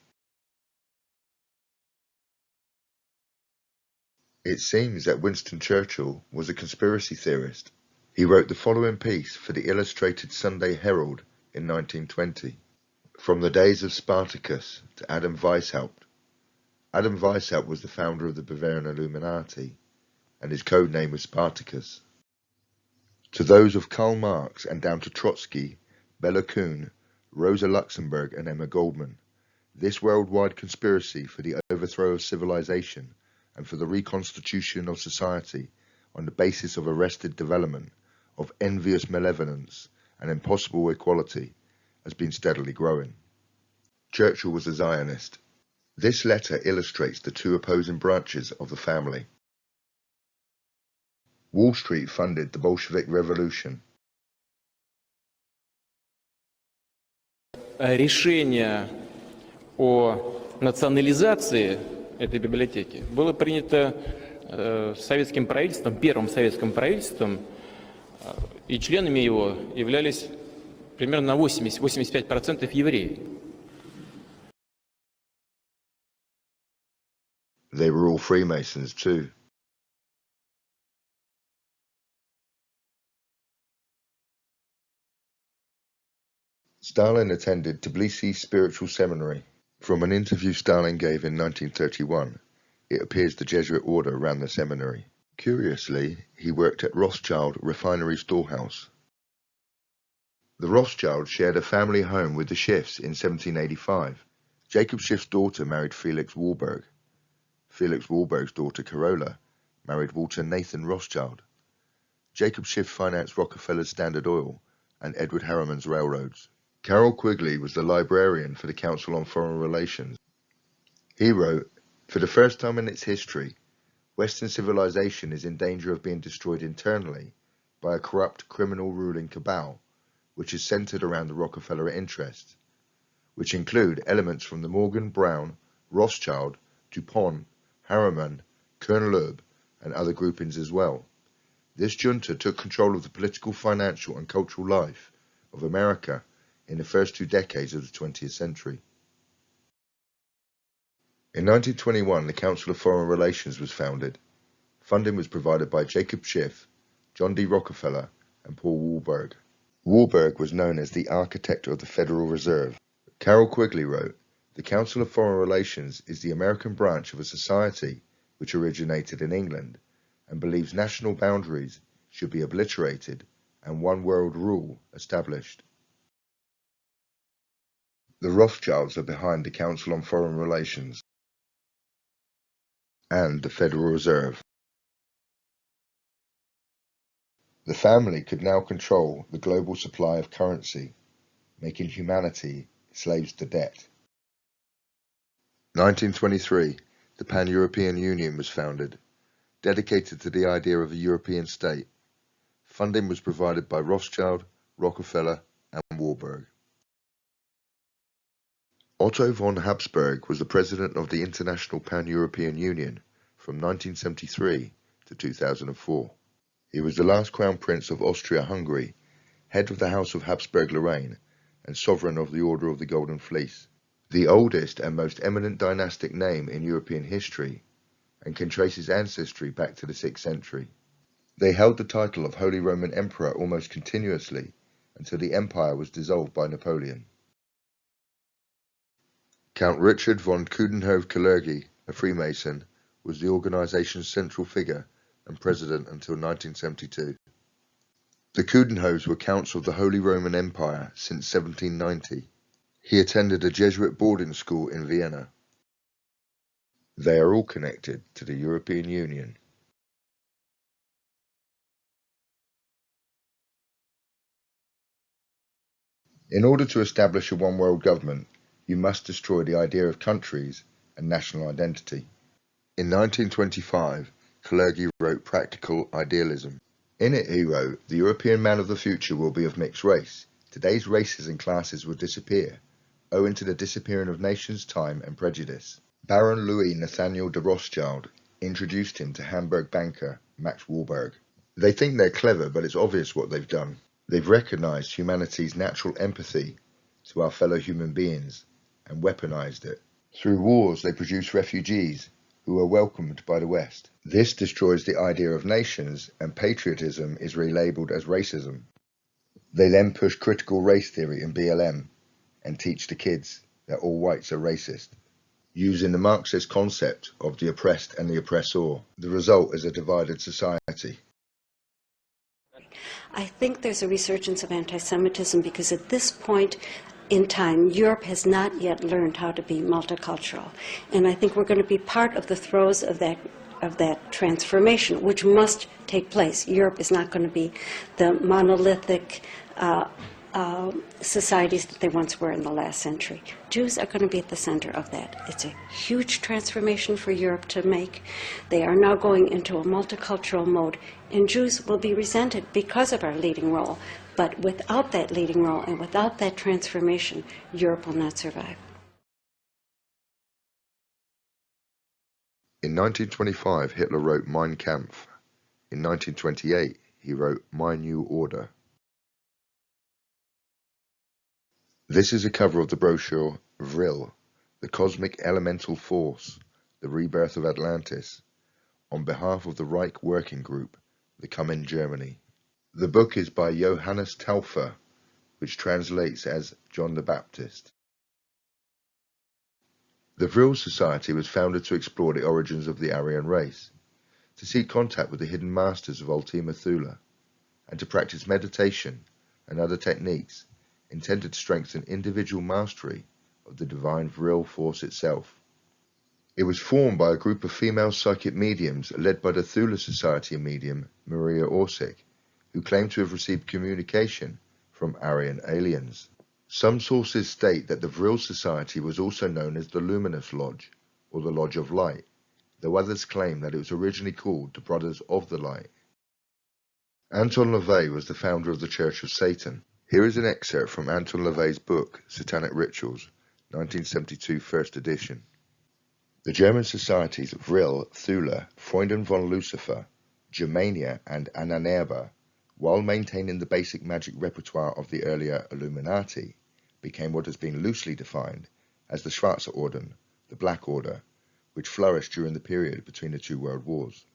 It seems that Winston Churchill was a conspiracy theorist. He wrote the following piece for the Illustrated Sunday Herald in 1920. From the days of Spartacus to Adam Weishaupt. Adam Weishaupt was the founder of the Bavarian Illuminati, and his code name was Spartacus. To those of Karl Marx and down to Trotsky, Bela Kun, Rosa Luxemburg and Emma Goldman, this worldwide conspiracy for the overthrow of civilization and for the reconstitution of society on the basis of arrested development, of envious malevolence and impossible equality has been steadily growing. Churchill was a Zionist. This letter illustrates the two opposing branches of the family. Wall Street funded the Bolshevik Revolution. Решение о национализации этой библиотеки было принято советским правительством, первым советским правительством, и членами его являлись примерно на 80-85% евреи. They were all Freemasons too. Stalin attended Tbilisi Spiritual Seminary. From an interview Stalin gave in 1931, it appears the Jesuit Order ran the seminary. Curiously, he worked at Rothschild Refinery Storehouse. The Rothschilds shared a family home with the Schiffs in 1785. Jacob Schiff's daughter married Felix Warburg. Felix Warburg's daughter Carola married Walter Nathan Rothschild. Jacob Schiff financed Rockefeller's Standard Oil and Edward Harriman's railroads. Carroll Quigley was the librarian for the Council on Foreign Relations. He wrote, "For the first time in its history, Western civilization is in danger of being destroyed internally by a corrupt criminal ruling cabal, which is centered around the Rockefeller interests, which include elements from the Morgan, Brown, Rothschild, DuPont, Harriman, Kernloeb, and other groupings as well. This junta took control of the political, financial, and cultural life of America in the first 2 decades of the 20th century. In 1921, the Council of Foreign Relations was founded. Funding was provided by Jacob Schiff, John D. Rockefeller, and Paul Warburg. Warburg was known as the architect of the Federal Reserve. Carroll Quigley wrote, "The Council of Foreign Relations is the American branch of a society which originated in England and believes national boundaries should be obliterated and one world rule established." The Rothschilds are behind the Council on Foreign Relations and the Federal Reserve. The family could now control the global supply of currency, making humanity slaves to debt. 1923, the Pan-European Union was founded, dedicated to the idea of a European state. Funding was provided by Rothschild, Rockefeller, and Warburg. Otto von Hapsburg was the president of the International Pan-European Union from 1973 to 2004. He was the last Crown Prince of Austria-Hungary, head of the House of Habsburg-Lorraine, and sovereign of the Order of the Golden Fleece, the oldest and most eminent dynastic name in European history, and can trace his ancestry back to the 6th century. They held the title of Holy Roman Emperor almost continuously until the empire was dissolved by Napoleon. Count Richard von Coudenhove-Kalergi, a Freemason, was the organization's central figure and president until 1972. The Coudenhoves were counts of the Holy Roman Empire since 1790. He attended a Jesuit boarding school in Vienna. They are all connected to the European Union. In order to establish a one-world government, you must destroy the idea of countries and national identity. In 1925, Kalergi wrote Practical Idealism. In it he wrote, "The European man of the future will be of mixed race. Today's races and classes will disappear, owing to the disappearing of nations, time and prejudice." Baron Louis Nathaniel de Rothschild introduced him to Hamburg banker Max Warburg. They think they're clever, but it's obvious what they've done. They've recognized humanity's natural empathy to our fellow human beings and weaponized it. Through wars, they produce refugees who are welcomed by the West. This destroys the idea of nations, and patriotism is relabeled as racism. They then push critical race theory in BLM and teach the kids that all whites are racist, using the Marxist concept of the oppressed and the oppressor. The result is a divided society. I think there's a resurgence of anti-Semitism because at this point in time, Europe has not yet learned how to be multicultural. And I think we're going to be part of the throes of that transformation, which must take place. Europe is not going to be the monolithic societies that they once were in the last century. Jews are going to be at the center of that. It's a huge transformation for Europe to make. They are now going into a multicultural mode, and Jews will be resented because of our leading role. But without that leading role and without that transformation, Europe will not survive. In 1925, Hitler wrote Mein Kampf. In 1928, he wrote My New Order. This is a cover of the brochure Vril, the Cosmic Elemental Force, the Rebirth of Atlantis, on behalf of the Reich Working Group, the Come in Germany. The book is by Johannes Taufer, which translates as John the Baptist. The Vril Society was founded to explore the origins of the Aryan race, to seek contact with the hidden masters of Ultima Thule, and to practice meditation and other techniques intended to strengthen individual mastery of the divine Vril force itself. It was formed by a group of female psychic mediums led by the Thule Society medium Maria Orsic, who claimed to have received communication from Aryan aliens. Some sources state that the Vril Society was also known as the Luminous Lodge, or the Lodge of Light, though others claim that it was originally called the Brothers of the Light. Anton LaVey was the founder of the Church of Satan. Here is an excerpt from Anton LaVey's book, Satanic Rituals, 1972 first edition. The German societies Vril, Thule, Freunden von Lucifer, Germania, and Ananerba, while maintaining the basic magic repertoire of the earlier Illuminati, became what has been loosely defined as the Schwarze Orden, the Black Order, which flourished during the period between the two world wars.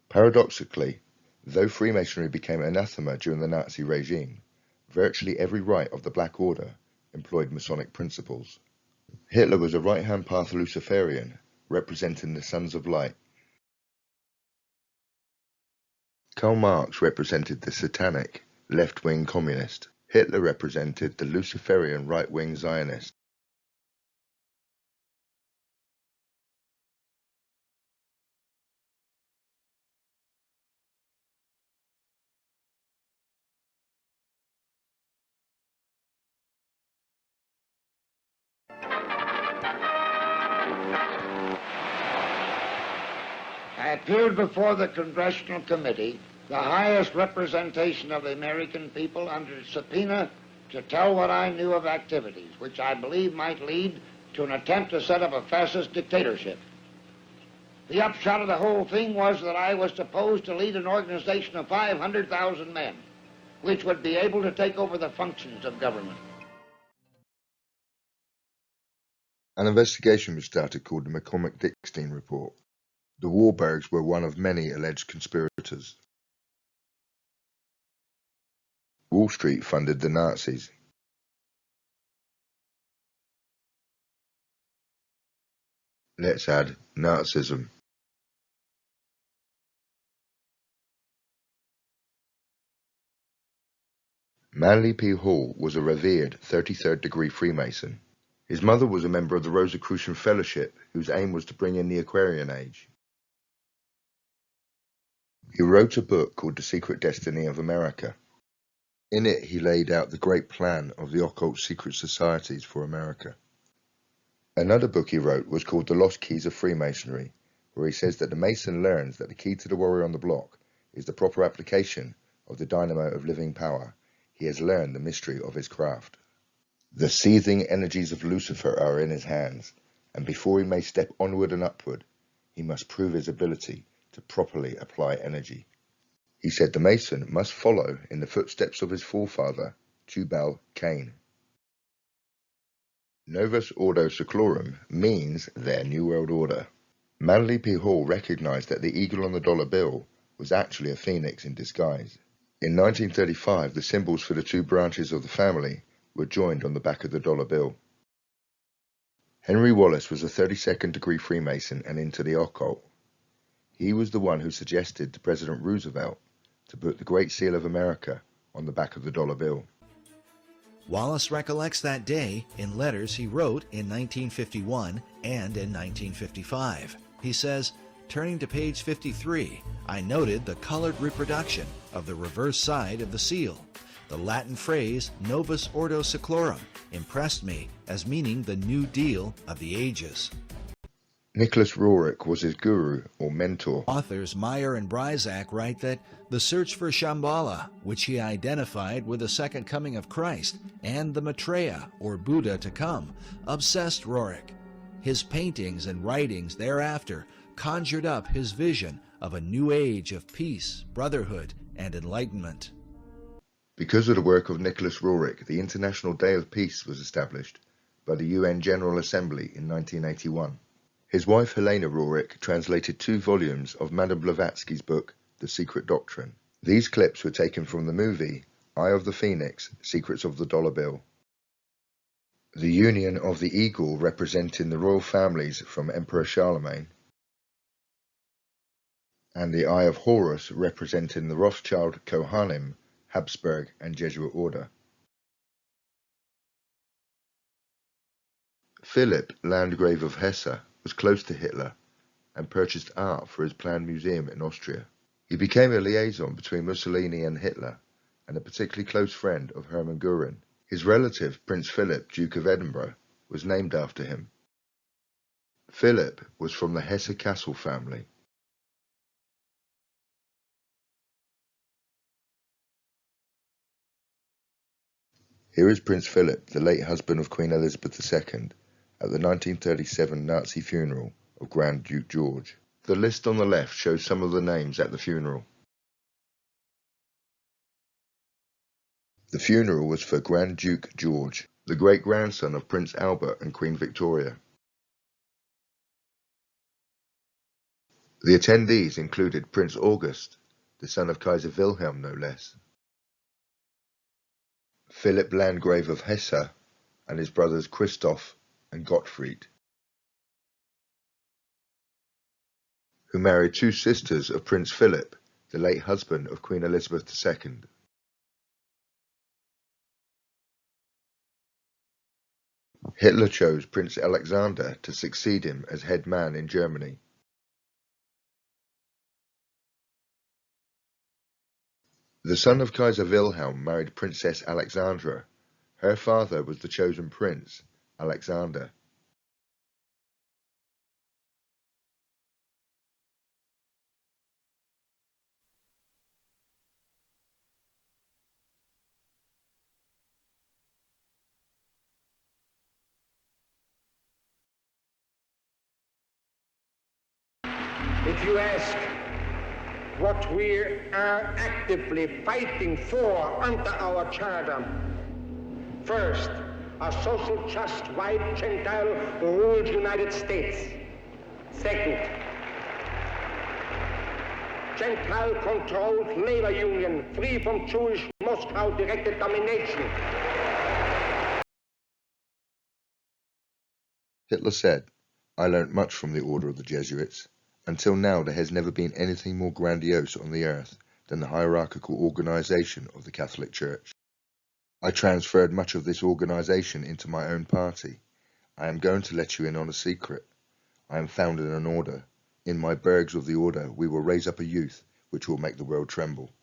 Paradoxically, though Freemasonry became anathema during the Nazi regime, virtually every rite of the Black Order employed Masonic principles. Hitler was a right-hand path Luciferian, representing the Sons of Light. Karl Marx represented the satanic, left-wing communist. Hitler represented the Luciferian right-wing Zionist. I appeared before the Congressional Committee, the highest representation of the American people, under subpoena to tell what I knew of activities which I believe might lead to an attempt to set up a fascist dictatorship. The upshot of the whole thing was that I was supposed to lead an organization of 500,000 men, which would be able to take over the functions of government. An investigation was started called the McCormick-Dickstein Report. The Warburgs were one of many alleged conspirators. Wall Street funded the Nazis. Let's add Nazism. Manly P. Hall was a revered 33rd degree Freemason. His mother was a member of the Rosicrucian Fellowship, whose aim was to bring in the Aquarian Age. He wrote a book called The Secret Destiny of America. In it, he laid out the great plan of the occult secret societies for America. Another book he wrote was called The Lost Keys of Freemasonry, where he says that the Mason learns that the key to the warrior on the block is the proper application of the dynamo of living power. He has learned the mystery of his craft. The seething energies of Lucifer are in his hands, and before he may step onward and upward, he must prove his ability to properly apply energy. He said the Mason must follow in the footsteps of his forefather, Tubal Cain. Novus Ordo Seclorum means their New World Order. Manly P. Hall recognized that the eagle on the dollar bill was actually a phoenix in disguise. In 1935, the symbols for the two branches of the family were joined on the back of the dollar bill. Henry Wallace was a 32nd degree Freemason and into the occult. He was the one who suggested to President Roosevelt to put the Great Seal of America on the back of the dollar bill. Wallace recollects that day in letters he wrote in 1951 and in 1955. He says, turning to page 53, I noted the colored reproduction of the reverse side of the seal. The Latin phrase Novus Ordo Seclorum impressed me as meaning the New Deal of the ages. Nicholas Roerich was his guru or mentor. Authors Meyer and Bryzak write that the search for Shambhala, which he identified with the second coming of Christ, and the Maitreya, or Buddha to come, obsessed Roerich. His paintings and writings thereafter conjured up his vision of a new age of peace, brotherhood, and enlightenment. Because of the work of Nicholas Roerich, the International Day of Peace was established by the UN General Assembly in 1981. His wife Helena Roerich translated 2 volumes of Madame Blavatsky's book, The Secret Doctrine. These clips were taken from the movie Eye of the Phoenix, Secrets of the Dollar Bill. The Union of the Eagle representing the royal families from Emperor Charlemagne, and the Eye of Horus representing the Rothschild, Kohanim, Hapsburg, and Jesuit Order. Philip, Landgrave of Hesse, was close to Hitler and purchased art for his planned museum in Austria. He became a liaison between Mussolini and Hitler and a particularly close friend of Hermann Göring. His relative, Prince Philip, Duke of Edinburgh, was named after him. Philip was from the Hesse Castle family. Here is Prince Philip, the late husband of Queen Elizabeth II, at the 1937 Nazi funeral of Grand Duke George. The list on the left shows some of the names at the funeral. The funeral was for Grand Duke George, the great-grandson of Prince Albert and Queen Victoria. The attendees included Prince August, the son of Kaiser Wilhelm no less, Philip Landgrave of Hesse, and his brothers Christoph and Gottfried, who married two sisters of Prince Philip, the late husband of Queen Elizabeth II. Hitler chose Prince Alexander to succeed him as head man in Germany. The son of Kaiser Wilhelm married Princess Alexandra. Her father was the chosen prince, Alexander. If you ask what we are actively fighting for under our charter, first, a social just white Gentile ruled United States. Second, Gentile controlled labor union free from Jewish Moscow directed domination. Hitler said, "I learnt much from the Order of the Jesuits. Until now there has never been anything more grandiose on the earth than the hierarchical organization of the Catholic Church. I transferred much of this organization into my own party. I am going to let you in on a secret. I am founding an order. In my burghs of the order we will raise up a youth which will make the world tremble."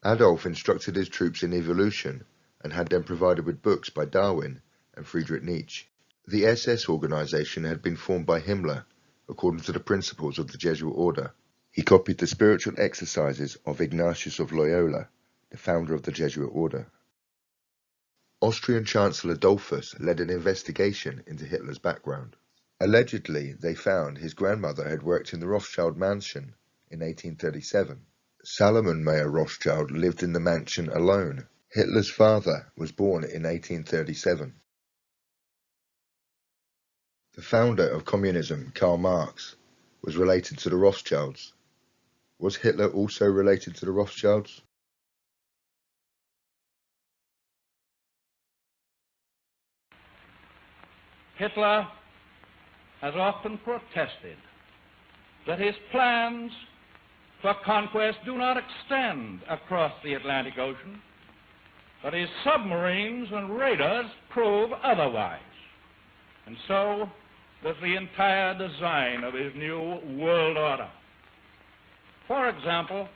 Adolf instructed his troops in evolution and had them provided with books by Darwin and Friedrich Nietzsche. The SS organization had been formed by Himmler according to the principles of the Jesuit Order. He copied the spiritual exercises of Ignatius of Loyola, the founder of the Jesuit Order. Austrian Chancellor Adolphus led an investigation into Hitler's background. Allegedly, they found his grandmother had worked in the Rothschild mansion in 1837. Salomon Mayer Rothschild lived in the mansion alone. Hitler's father was born in 1837. The founder of communism, Karl Marx, was related to the Rothschilds. Was Hitler also related to the Rothschilds? Hitler has often protested that his plans for conquest do not extend across the Atlantic Ocean, but his submarines and raiders prove otherwise. And so does the entire design of his new world order. For example,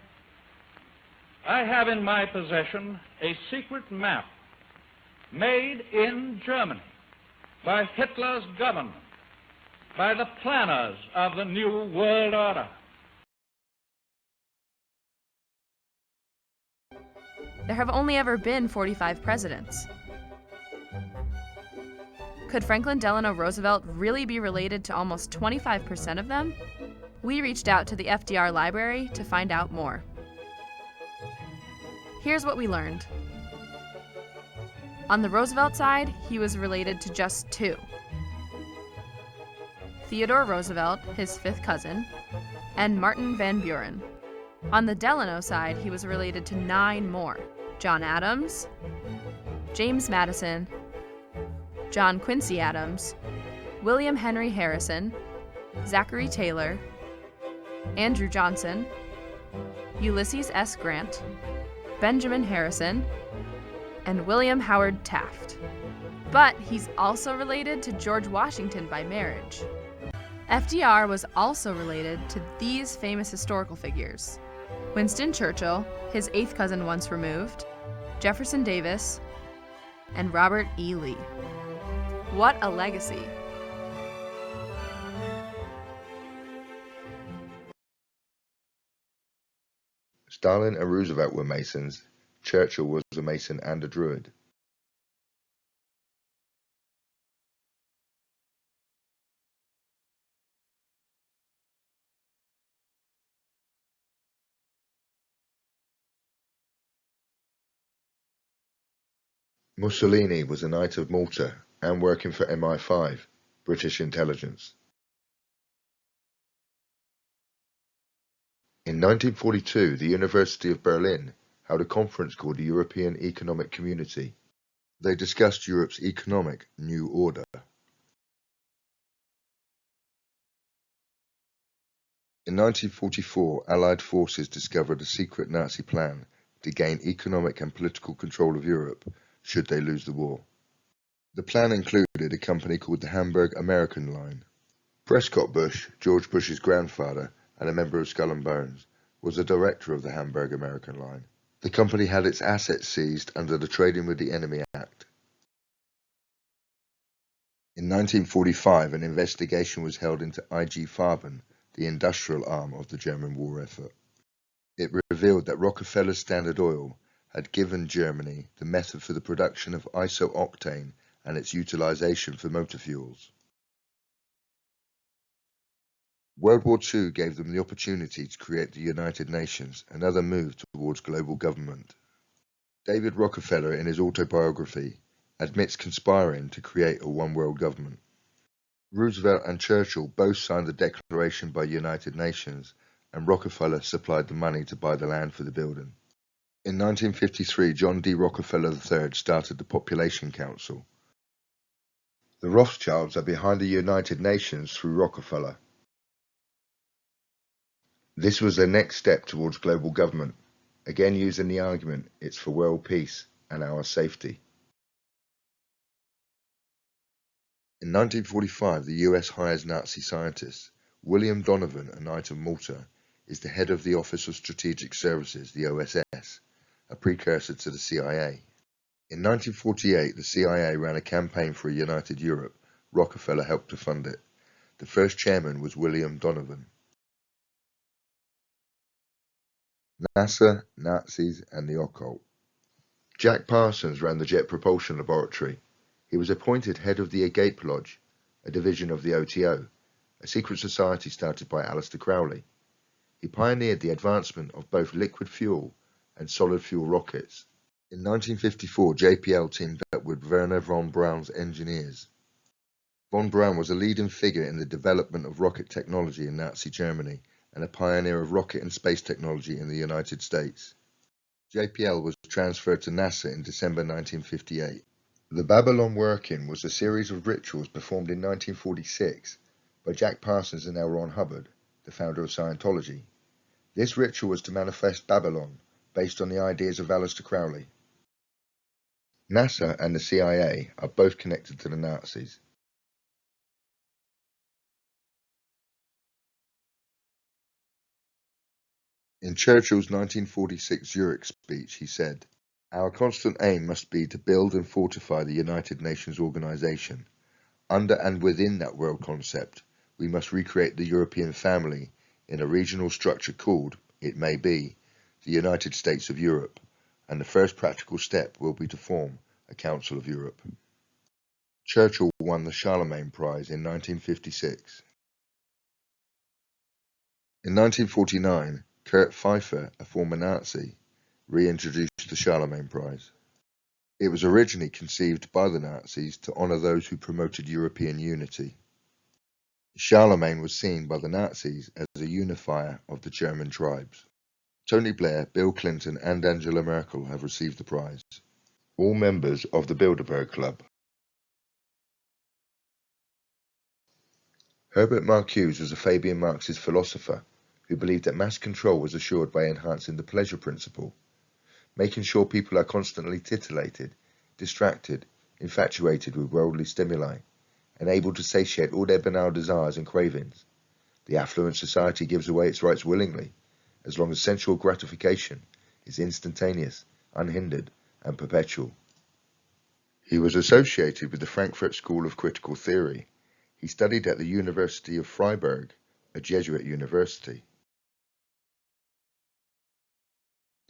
I have in my possession a secret map made in Germany by Hitler's government, by the planners of the new world order. There have only ever been 45 presidents. Could Franklin Delano Roosevelt really be related to almost 25% of them? We reached out to the FDR library to find out more. Here's what we learned. On the Roosevelt side, he was related to just 2. Theodore Roosevelt, his 5th cousin, and Martin Van Buren. On the Delano side, he was related to 9 more. John Adams, James Madison, John Quincy Adams, William Henry Harrison, Zachary Taylor, Andrew Johnson, Ulysses S. Grant, Benjamin Harrison, and William Howard Taft. But he's also related to George Washington by marriage. FDR was also related to these famous historical figures: Winston Churchill, his 8th cousin once removed, Jefferson Davis, and Robert E. Lee. What a legacy! Stalin and Roosevelt were Masons. Churchill was a Mason and a Druid. Mussolini was a Knight of Malta and working for MI5, British intelligence. In 1942, the University of Berlin held a conference called the European Economic Community. They discussed Europe's economic new order. In 1944, Allied forces discovered a secret Nazi plan to gain economic and political control of Europe should they lose the war. The plan included a company called the Hamburg American Line. Prescott Bush, George Bush's grandfather and a member of Skull and Bones, was the director of the Hamburg American Line. The company had its assets seized under the Trading with the Enemy Act. In 1945, an investigation was held into IG Farben, the industrial arm of the German war effort. It revealed that Rockefeller's Standard Oil had given Germany the method for the production of isooctane and its utilization for motor fuels. World War II gave them the opportunity to create the United Nations, another move towards global government. David Rockefeller, in his autobiography, admits conspiring to create a one-world government. Roosevelt and Churchill both signed the Declaration by United Nations, and Rockefeller supplied the money to buy the land for the building. In 1953, John D. Rockefeller III started the Population Council. The Rothschilds are behind the United Nations through Rockefeller. This was their next step towards global government, again using the argument it's for world peace and our safety. In 1945, the US hires Nazi scientists. William Donovan, a Knight of Malta, is the head of the Office of Strategic Services, the OSS, a precursor to the CIA. In 1948, the CIA ran a campaign for a united Europe. Rockefeller helped to fund it. The first chairman was William Donovan. NASA, Nazis, and the Occult. Jack Parsons ran the Jet Propulsion Laboratory. He was appointed head of the Agape Lodge, a division of the OTO, a secret society started by Aleister Crowley. He pioneered the advancement of both liquid fuel and solid fuel rockets. In 1954, JPL teamed up with Werner von Braun's engineers. Von Braun was a leading figure in the development of rocket technology in Nazi Germany and a pioneer of rocket and space technology in the United States. JPL was transferred to NASA in December 1958. The Babylon Working was a series of rituals performed in 1946 by Jack Parsons and L. Ron Hubbard, the founder of Scientology. This ritual was to manifest Babylon, based on the ideas of Aleister Crowley. NASA and the CIA are both connected to the Nazis. In Churchill's 1946 Zurich speech, he said, "Our constant aim must be to build and fortify the United Nations organization. Under and within that world concept, we must recreate the European family in a regional structure called, it may be, the United States of Europe, and the first practical step will be to form a Council of Europe." Churchill won the Charlemagne Prize in 1956. In 1949, Kurt Pfeiffer, a former Nazi, reintroduced the Charlemagne Prize. It was originally conceived by the Nazis to honor those who promoted European unity. Charlemagne was seen by the Nazis as a unifier of the German tribes. Tony Blair, Bill Clinton, and Angela Merkel have received the prize. All members of the Bilderberg Club. Herbert Marcuse was a Fabian Marxist philosopher who believed that mass control was assured by enhancing the pleasure principle, making sure people are constantly titillated, distracted, infatuated with worldly stimuli, and able to satiate all their banal desires and cravings. The affluent society gives away its rights willingly, as long as sensual gratification is instantaneous, unhindered, and perpetual. He was associated with the Frankfurt School of Critical Theory. He studied at the University of Freiburg, a Jesuit university.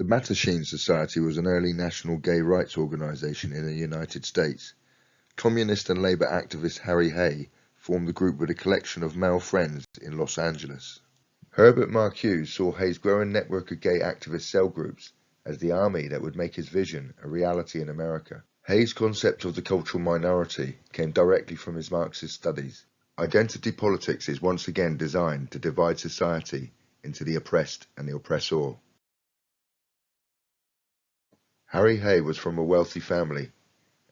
The Mattachine Society was an early national gay rights organization in the United States. Communist and labor activist Harry Hay formed the group with a collection of male friends in Los Angeles. Herbert Marcuse saw Hay's growing network of gay activist cell groups as the army that would make his vision a reality in America. Hay's concept of the cultural minority came directly from his Marxist studies. Identity politics is once again designed to divide society into the oppressed and the oppressor. Harry Hay was from a wealthy family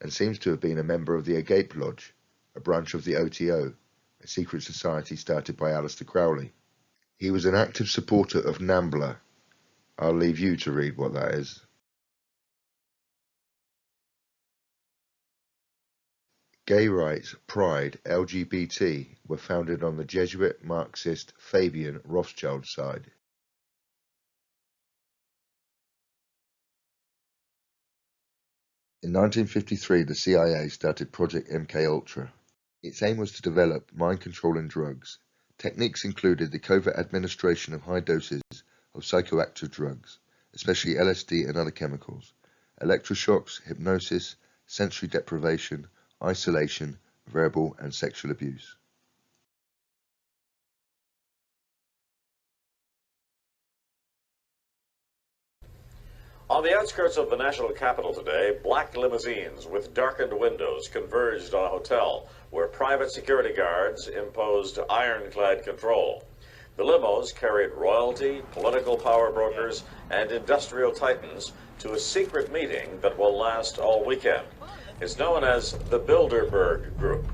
and seems to have been a member of the Agape Lodge, a branch of the OTO, a secret society started by Aleister Crowley. He was an active supporter of NAMBLA. I'll leave you to read what that is. Gay rights, pride, LGBT were founded on the Jesuit Marxist Fabian Rothschild side. In 1953, the CIA started Project MKUltra. Its aim was to develop mind-controlling drugs. Techniques included the covert administration of high doses of psychoactive drugs, especially LSD and other chemicals, electroshocks, hypnosis, sensory deprivation, isolation, verbal and sexual abuse. On the outskirts of the national capital today, black limousines with darkened windows converged on a hotel where private security guards imposed ironclad control. The limos carried royalty, political power brokers, and industrial titans to a secret meeting that will last all weekend. It's known as the Bilderberg Group.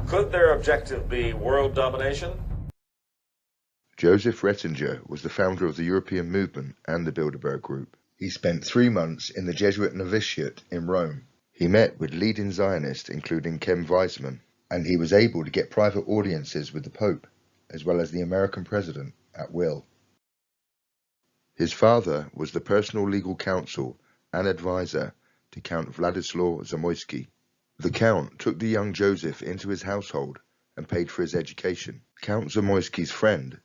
Could their objective be world domination? Joseph Ratzinger was the founder of the European movement and the Bilderberg Group. He spent 3 months in the Jesuit novitiate in Rome. He met with leading Zionists, including Ken Weizmann, and he was able to get private audiences with the Pope, as well as the American president, at will. His father was the personal legal counsel and advisor to Count Władysław Zamoyski. The Count took the young Joseph into his household and paid for his education. Count Zamoyski's friend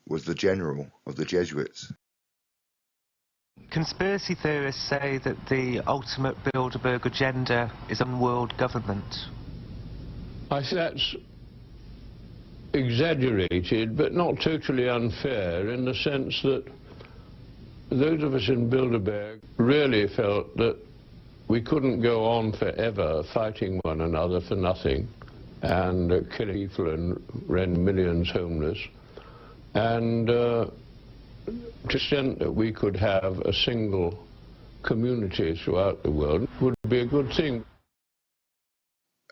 was the general of the Jesuits. Conspiracy theorists say that the ultimate Bilderberg agenda is on world government. I think that's exaggerated, but not totally unfair, in the sense that those of us in Bilderberg really felt that we couldn't go on forever fighting one another for nothing and killing people and render millions homeless. And to the extent that we could have a single community throughout the world would be a good thing.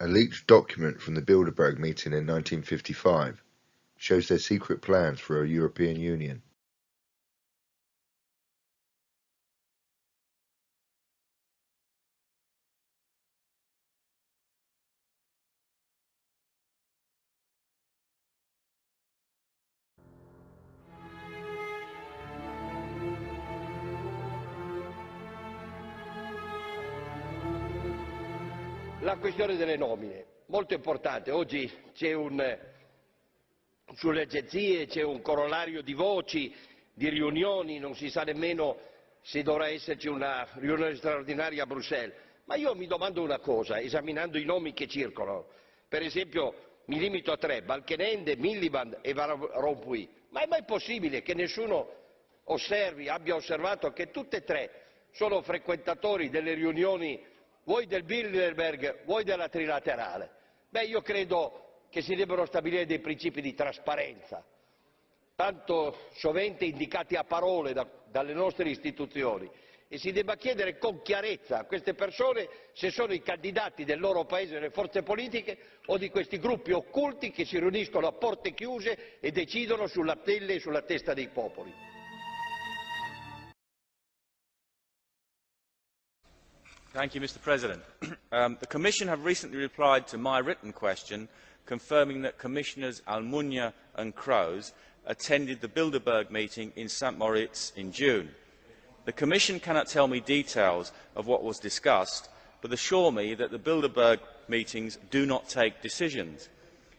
A leaked document from the Bilderberg meeting in 1955 shows their secret plans for a European Union. La questione delle nomine, molto importante. Oggi c'è sulle agenzie c'è un corollario di voci, di riunioni, non si sa nemmeno se dovrà esserci una riunione straordinaria a Bruxelles. Ma io mi domando una cosa, esaminando i nomi che circolano. Per esempio, mi limito a 3, Balkenende, Miliband e Van Rompuy. Ma è mai possibile che nessuno abbia osservato che tutte e 3 sono frequentatori delle riunioni vuoi del Bilderberg, vuoi della Trilaterale? Beh, io credo che si debbano stabilire dei principi di trasparenza, tanto sovente indicati a parole dalle nostre istituzioni, e si debba chiedere con chiarezza a queste persone se sono i candidati del loro paese nelle forze politiche o di questi gruppi occulti che si riuniscono a porte chiuse e decidono sulla pelle e sulla testa dei popoli. Thank you, Mr. President. The Commission have recently replied to my written question confirming that Commissioners Almunia and Kroes attended the Bilderberg meeting in St. Moritz in June. The Commission cannot tell me details of what was discussed, but assure me that the Bilderberg meetings do not take decisions.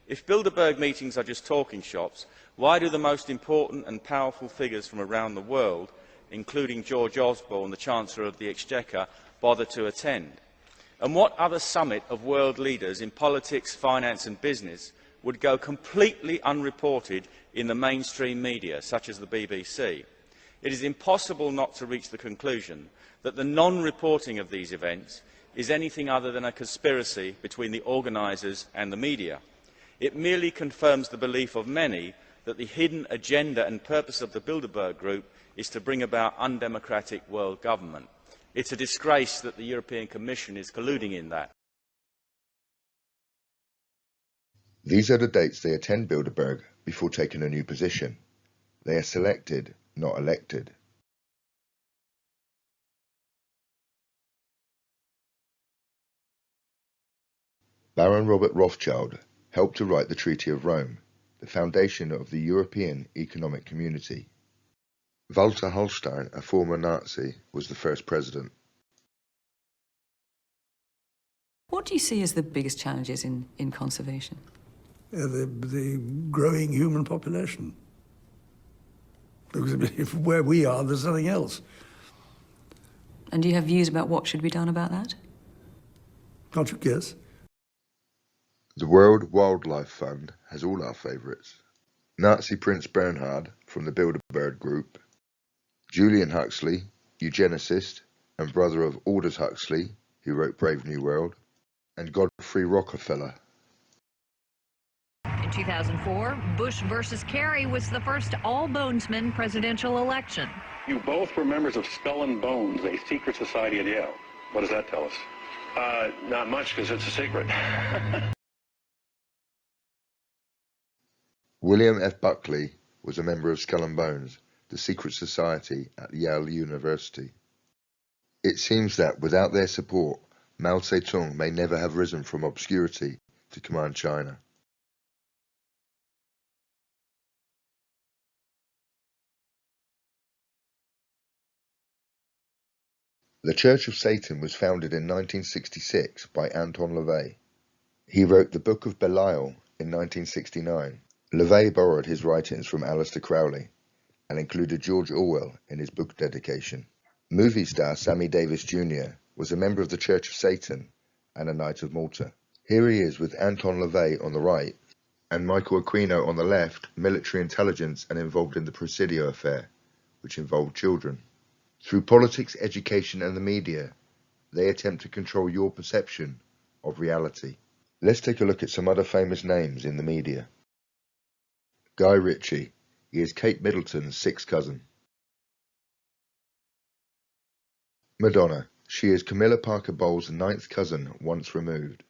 If Bilderberg meetings are just talking shops, why do the most important and powerful figures from around the world, including George Osborne, the Chancellor of the Exchequer, bother to attend? And what other summit of world leaders in politics, finance and business would go completely unreported in the mainstream media, such as the BBC? It is impossible not to reach the conclusion that the non-reporting of these events is anything other than a conspiracy between the organisers and the media. It merely confirms the belief of many that the hidden agenda and purpose of the Bilderberg Group is to bring about undemocratic world government. It's a disgrace that the European Commission is colluding in that. These are the dates they attend Bilderberg before taking a new position. They are selected, not elected. Baron Robert Rothschild helped to write the Treaty of Rome, the foundation of the European Economic Community. Walter Hallstein, a former Nazi, was the first president. What do you see as the biggest challenges in conservation? The growing human population. Because if where we are, there's nothing else. And do you have views about what should be done about that? Can't you guess? The World Wildlife Fund has all our favourites. Nazi Prince Bernhard from the Bilderberg Group, Julian Huxley, eugenicist and brother of Aldous Huxley, who wrote Brave New World, and Godfrey Rockefeller. In 2004, Bush versus Kerry was the first all-bonesman presidential election. You both were members of Skull and Bones, a secret society at Yale. What does that tell us? Not much, because it's a secret. William F. Buckley was a member of Skull and Bones, the secret society at Yale University. It seems that without their support, Mao Zedong may never have risen from obscurity to command China. The Church of Satan was founded in 1966 by Anton LaVey. He wrote the Book of Belial in 1969. LaVey borrowed his writings from Aleister Crowley and included George Orwell in his book dedication. Movie star Sammy Davis Jr. was a member of the Church of Satan and a Knight of Malta. Here he is with Anton LaVey on the right and Michael Aquino on the left, military intelligence and involved in the Presidio affair, which involved children. Through politics, education and the media, they attempt to control your perception of reality. Let's take a look at some other famous names in the media. Guy Ritchie. He is Kate Middleton's sixth cousin. Madonna. She is Camilla Parker Bowles' ninth cousin, once removed.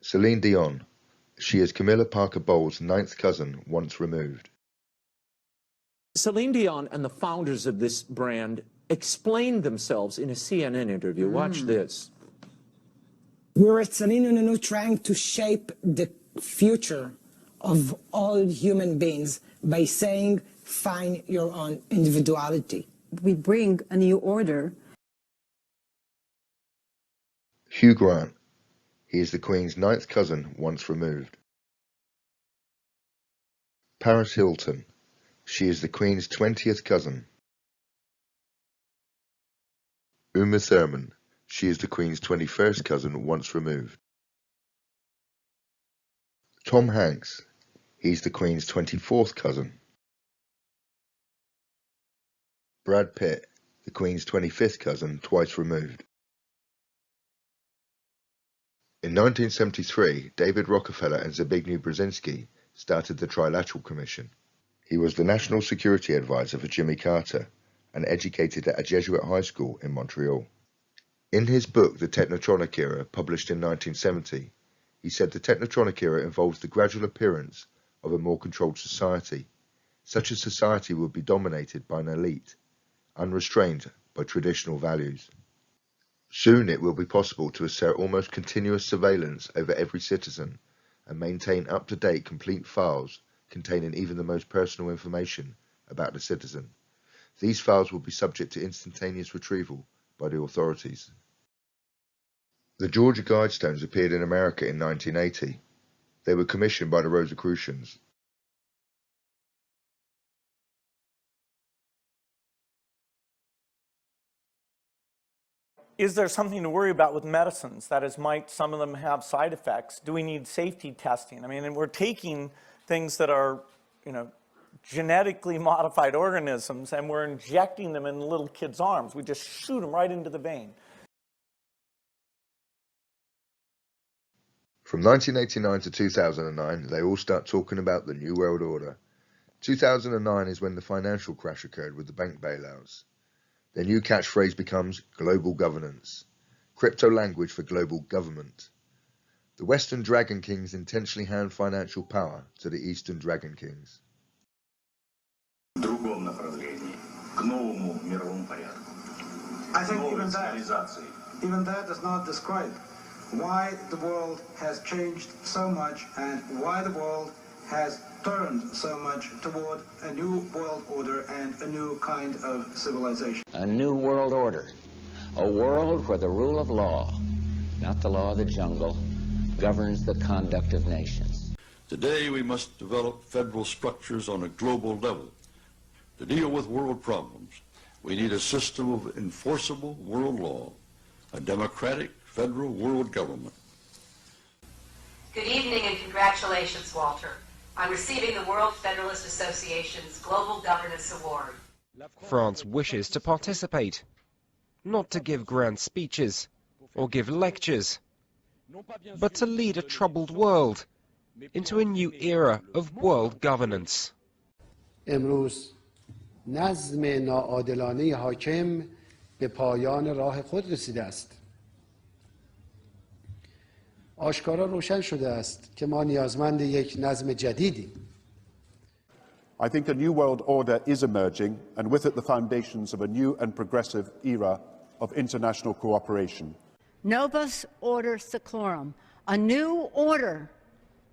Celine Dion. She is Camilla Parker Bowles' ninth cousin, once removed. Celine Dion and the founders of this brand explained themselves in a CNN interview. Watch this. We're at Celine trying to shape the future of all human beings by saying, find your own individuality. We bring a new order. Hugh Grant. He is the Queen's ninth cousin, once removed. Paris Hilton. She is the Queen's 20th cousin. Uma Thurman. She is the Queen's 21st cousin, once removed. Tom Hanks. He's the Queen's 24th cousin. Brad Pitt. The Queen's 25th cousin, twice removed. In 1973, David Rockefeller and Zbigniew Brzezinski started the Trilateral Commission. He was the National Security Advisor for Jimmy Carter and educated at a Jesuit high school in Montreal. In his book, The Technotronic Era, published in 1970, he said the Technotronic Era involves the gradual appearance of a more controlled society. Such a society would be dominated by an elite, unrestrained by traditional values. Soon it will be possible to assert almost continuous surveillance over every citizen and maintain up-to-date complete files containing even the most personal information about the citizen. These files will be subject to instantaneous retrieval by the authorities. The Georgia Guidestones appeared in America in 1980. They were commissioned by the Rosicrucians. Is there something to worry about with medicines? That is, might some of them have side effects? Do we need safety testing? I mean, and we're taking things that are, genetically modified organisms and we're injecting them in little kids' arms. We just shoot them right into the vein. From 1989 to 2009, they all start talking about the New World Order. 2009 is when the financial crash occurred with the bank bailouts. Their new catchphrase becomes global governance, crypto language for global government. The Western Dragon Kings intentionally hand financial power to the Eastern Dragon Kings. I think even that does not describe why the world has changed so much and why the world has turned so much toward a new world order and a new kind of civilization. A new world order. A world where the rule of law, not the law of the jungle, governs the conduct of nations. Today we must develop federal structures on a global level. To deal with world problems, we need a system of enforceable world law, a democratic federal world government. Good evening and congratulations, Walter, on receiving the World Federalist Association's Global Governance Award. France wishes to participate, not to give grand speeches or give lectures, but to lead a troubled world into a new era of world governance. امروز نظم ناعادلانه حاکم به پایان راه خود رسیده است. آشکارا روشن شده است که ما نیازمند یک نظم جدیدیم. I think a new world order is emerging, and with it the foundations of a new and progressive era of international cooperation. Novus Order Seclorum, a new order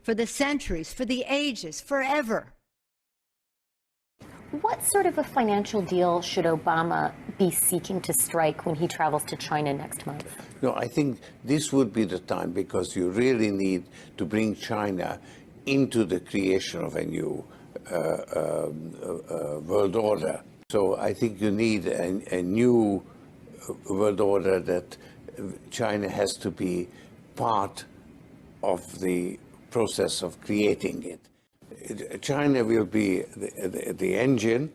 for the centuries, for the ages, forever. What sort of a financial deal should Obama be seeking to strike when he travels to China next month? No, I think this would be the time, because you really need to bring China into the creation of a new world order. So I think you need a new world order that China has to be part of the process of creating it. China will be the engine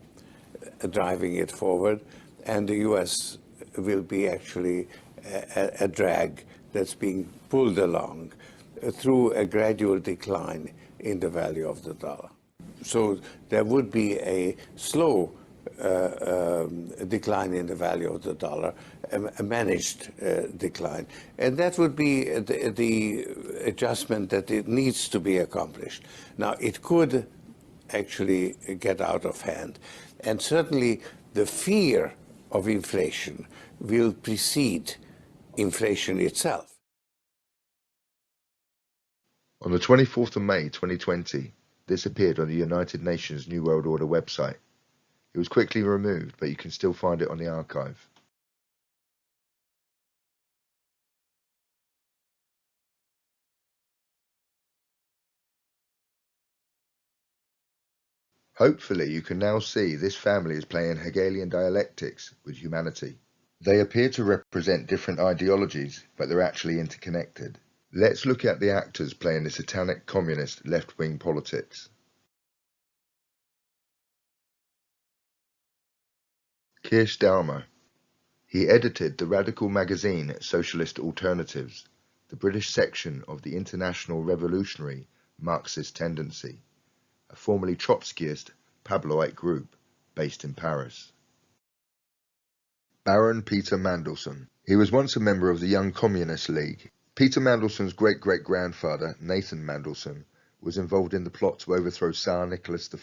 driving it forward, and the US will be actually a drag that's being pulled along through a gradual decline in the value of the dollar. So there would be a slow decline in the value of the dollar, a managed decline. And that would be the adjustment that it needs to be accomplished. Now, it could actually get out of hand. And certainly the fear of inflation will precede inflation itself. On the 24th of May 2020, this appeared on the United Nations New World Order website. It was quickly removed, but you can still find it on the archive. Hopefully you can now see this family is playing Hegelian dialectics with humanity. They appear to represent different ideologies, but they're actually interconnected. Let's look at the actors playing the satanic communist left-wing politics. Keir Starmer. He edited the radical magazine Socialist Alternatives, the British section of the International Revolutionary Marxist Tendency, a formerly Trotskyist Pabloite group based in Paris. Baron Peter Mandelson. He was once a member of the Young Communist League. Peter Mandelson's great-great-grandfather, Nathan Mandelson, was involved in the plot to overthrow Tsar Nicholas I.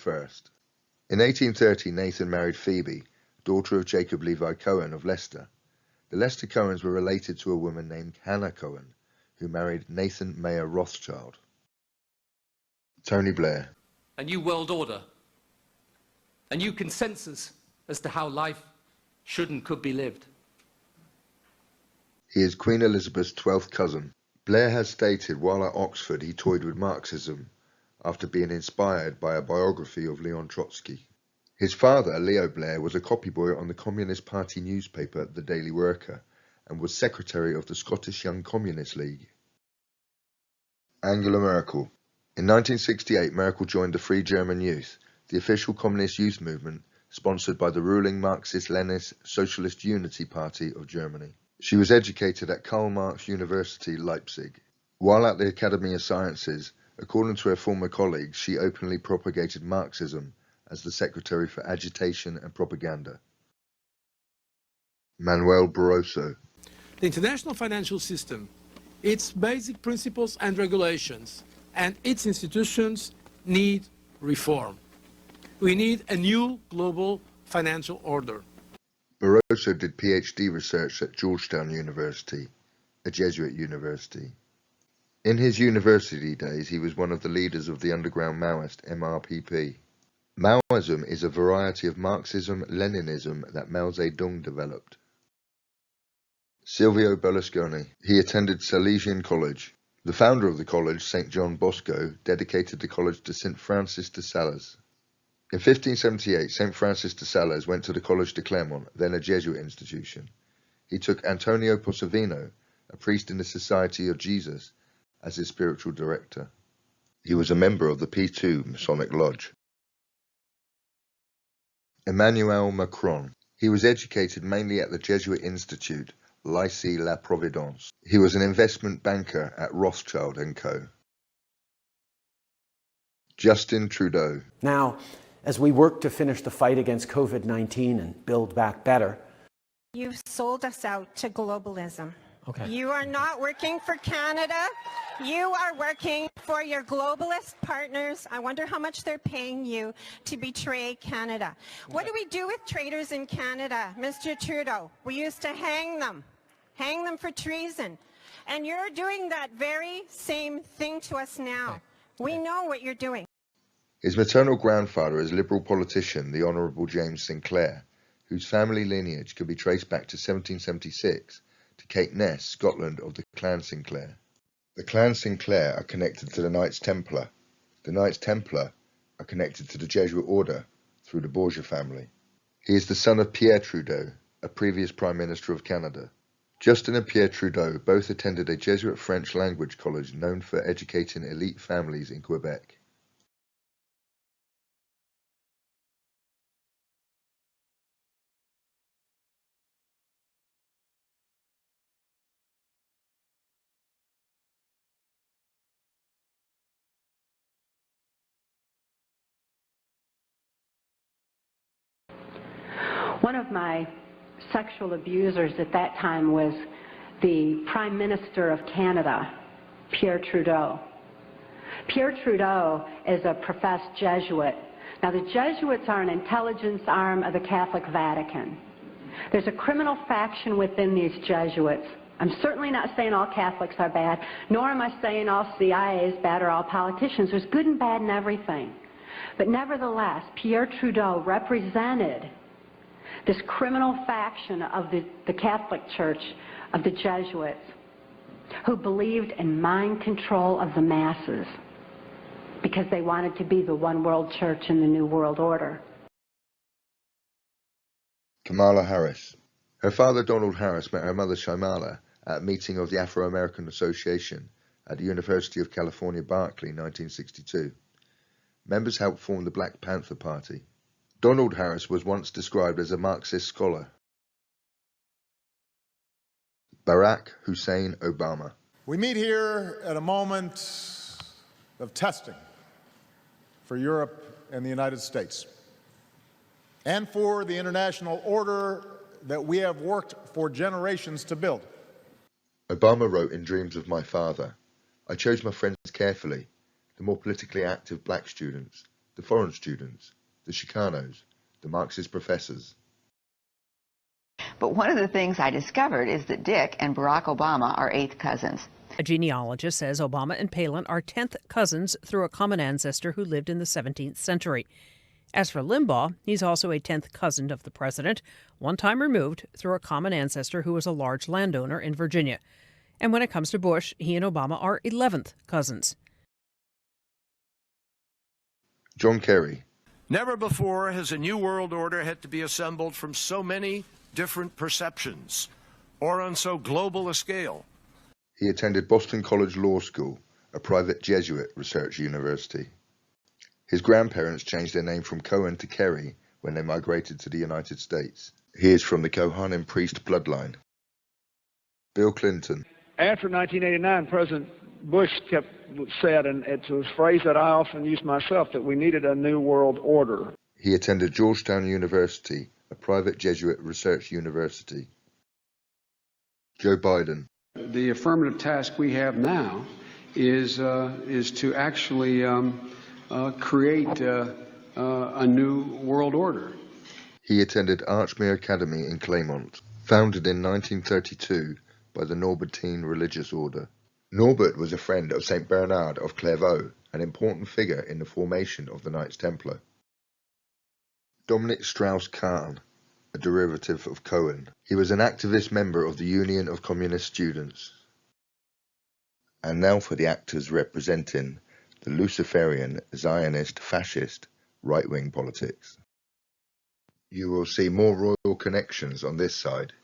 In 1830, Nathan married Phoebe, daughter of Jacob Levi Cohen of Leicester. The Leicester Cohens were related to a woman named Hannah Cohen, who married Nathan Mayer Rothschild. Tony Blair. A new world order, a new consensus as to how life should and could be lived. He is Queen Elizabeth's 12th cousin. Blair has stated while at Oxford he toyed with Marxism after being inspired by a biography of Leon Trotsky. His father, Leo Blair, was a copyboy on the Communist Party newspaper The Daily Worker and was secretary of the Scottish Young Communist League. Angela Merkel. In 1968, Merkel joined the Free German Youth, the official communist youth movement sponsored by the ruling Marxist-Leninist Socialist Unity Party of Germany. She was educated at Karl Marx University, Leipzig. While at the Academy of Sciences, according to her former colleagues, she openly propagated Marxism as the Secretary for Agitation and Propaganda. Manuel Barroso. The international financial system, its basic principles and regulations, and its institutions need reform. We need a new global financial order. Barroso did PhD research at Georgetown University, a Jesuit university. In his university days, he was one of the leaders of the underground Maoist MRPP. Maoism is a variety of Marxism-Leninism that Mao Zedong developed. Silvio Berlusconi. He attended Salesian College. The founder of the college, St. John Bosco, dedicated the college to St. Francis de Sales. In 1578, St. Francis de Sales went to the College de Clermont, then a Jesuit institution. He took Antonio Posavino, a priest in the Society of Jesus, as his spiritual director. He was a member of the P2 Masonic Lodge. Emmanuel Macron. He was educated mainly at the Jesuit Institute, Lycée La Providence. He was an investment banker at Rothschild & Co. Justin Trudeau. Now, as we work to finish the fight against COVID-19 and build back better, you've sold us out to globalism. Okay. You are not working for Canada. You are working for your globalist partners. I wonder how much they're paying you to betray Canada. Okay. What do we do with traitors in Canada, Mr. Trudeau? We used to hang them for treason. And you're doing that very same thing to us now. We know what you're doing. His maternal grandfather is Liberal politician, the Honourable James Sinclair, whose family lineage could be traced back to 1776 to Caithness, Scotland, of the Clan Sinclair. The Clan Sinclair are connected to the Knights Templar. The Knights Templar are connected to the Jesuit Order through the Borgia family. He is the son of Pierre Trudeau, a previous Prime Minister of Canada. Justin and Pierre Trudeau both attended a Jesuit French language college known for educating elite families in Quebec. One of my sexual abusers at that time was the Prime Minister of Canada, Pierre Trudeau. Pierre Trudeau is a professed Jesuit. Now, the Jesuits are an intelligence arm of the Catholic Vatican. There's a criminal faction within these Jesuits. I'm certainly not saying all Catholics are bad, nor am I saying all CIA is bad or all politicians. There's good and bad in everything. But nevertheless, Pierre Trudeau represented this criminal faction of the Catholic Church, of the Jesuits, who believed in mind control of the masses because they wanted to be the one world church in the New World Order. Kamala Harris. Her father, Donald Harris, met her mother, Shamala, at a meeting of the Afro-American Association at the University of California, Berkeley, 1962. Members helped form the Black Panther Party. Donald Harris was once described as a Marxist scholar. Barack Hussein Obama. We meet here at a moment of testing for Europe and the United States, and for the international order that we have worked for generations to build. Obama wrote in Dreams of My Father, I chose my friends carefully, the more politically active black students, the foreign students, the Chicanos, the Marxist professors. But one of the things I discovered is that Dick and Barack Obama are 8th cousins. A genealogist says Obama and Palin are 10th cousins through a common ancestor who lived in the 17th century. As for Limbaugh, he's also a 10th cousin of the president, one time removed through a common ancestor who was a large landowner in Virginia. And when it comes to Bush, he and Obama are 11th cousins. John Kerry. Never before has a new world order had to be assembled from so many different perceptions, or on so global a scale. He attended Boston College Law School, a private Jesuit research university. His grandparents changed their name from Cohen to Kerry when they migrated to the United States. He is from the Kohanim priest bloodline. Bill Clinton. After 1989, President Bush said, and it's a phrase that I often use myself, that we needed a new world order. He attended Georgetown University, a private Jesuit research university. Joe Biden. The affirmative task we have now is to actually create a new world order. He attended Archmere Academy in Claymont, founded in 1932 by the Norbertine religious order. Norbert was a friend of St. Bernard of Clairvaux, an important figure in the formation of the Knights Templar. Dominic Strauss-Kahn, a derivative of Cohen. He was an activist member of the Union of Communist Students. And now for the actors representing the Luciferian, Zionist, fascist, right-wing politics. You will see more royal connections on this side.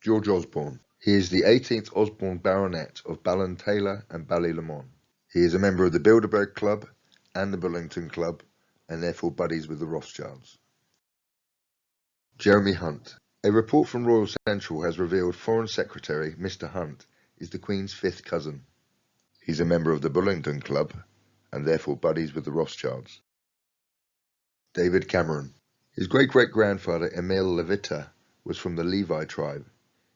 George Osborne. He is the 18th Osborne Baronet of Ballantaylor and Ballylemon. He is a member of the Bilderberg Club and the Bullingdon Club, and therefore buddies with the Rothschilds. Jeremy Hunt. A report from Royal Central has revealed Foreign Secretary Mr. Hunt is the Queen's fifth cousin. He's a member of the Bullingdon Club, and therefore buddies with the Rothschilds. David Cameron. His great-great-grandfather Emil Levita was from the Levi tribe.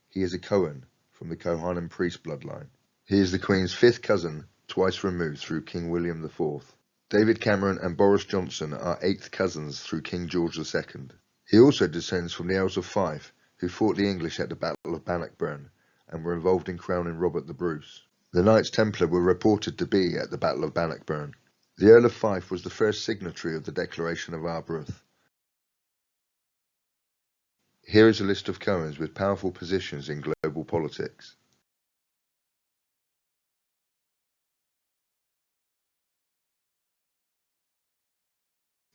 He is a Cohen from the Kohanim priest bloodline. He is the Queen's fifth cousin, twice removed through King William IV. David Cameron and Boris Johnson are eighth cousins through King George II. He also descends from the Earls of Fife, who fought the English at the Battle of Bannockburn and were involved in crowning Robert the Bruce. The Knights Templar were reported to be at the Battle of Bannockburn. The Earl of Fife was the first signatory of the Declaration of Arbroath. Here is a list of Cohens with powerful positions in global politics.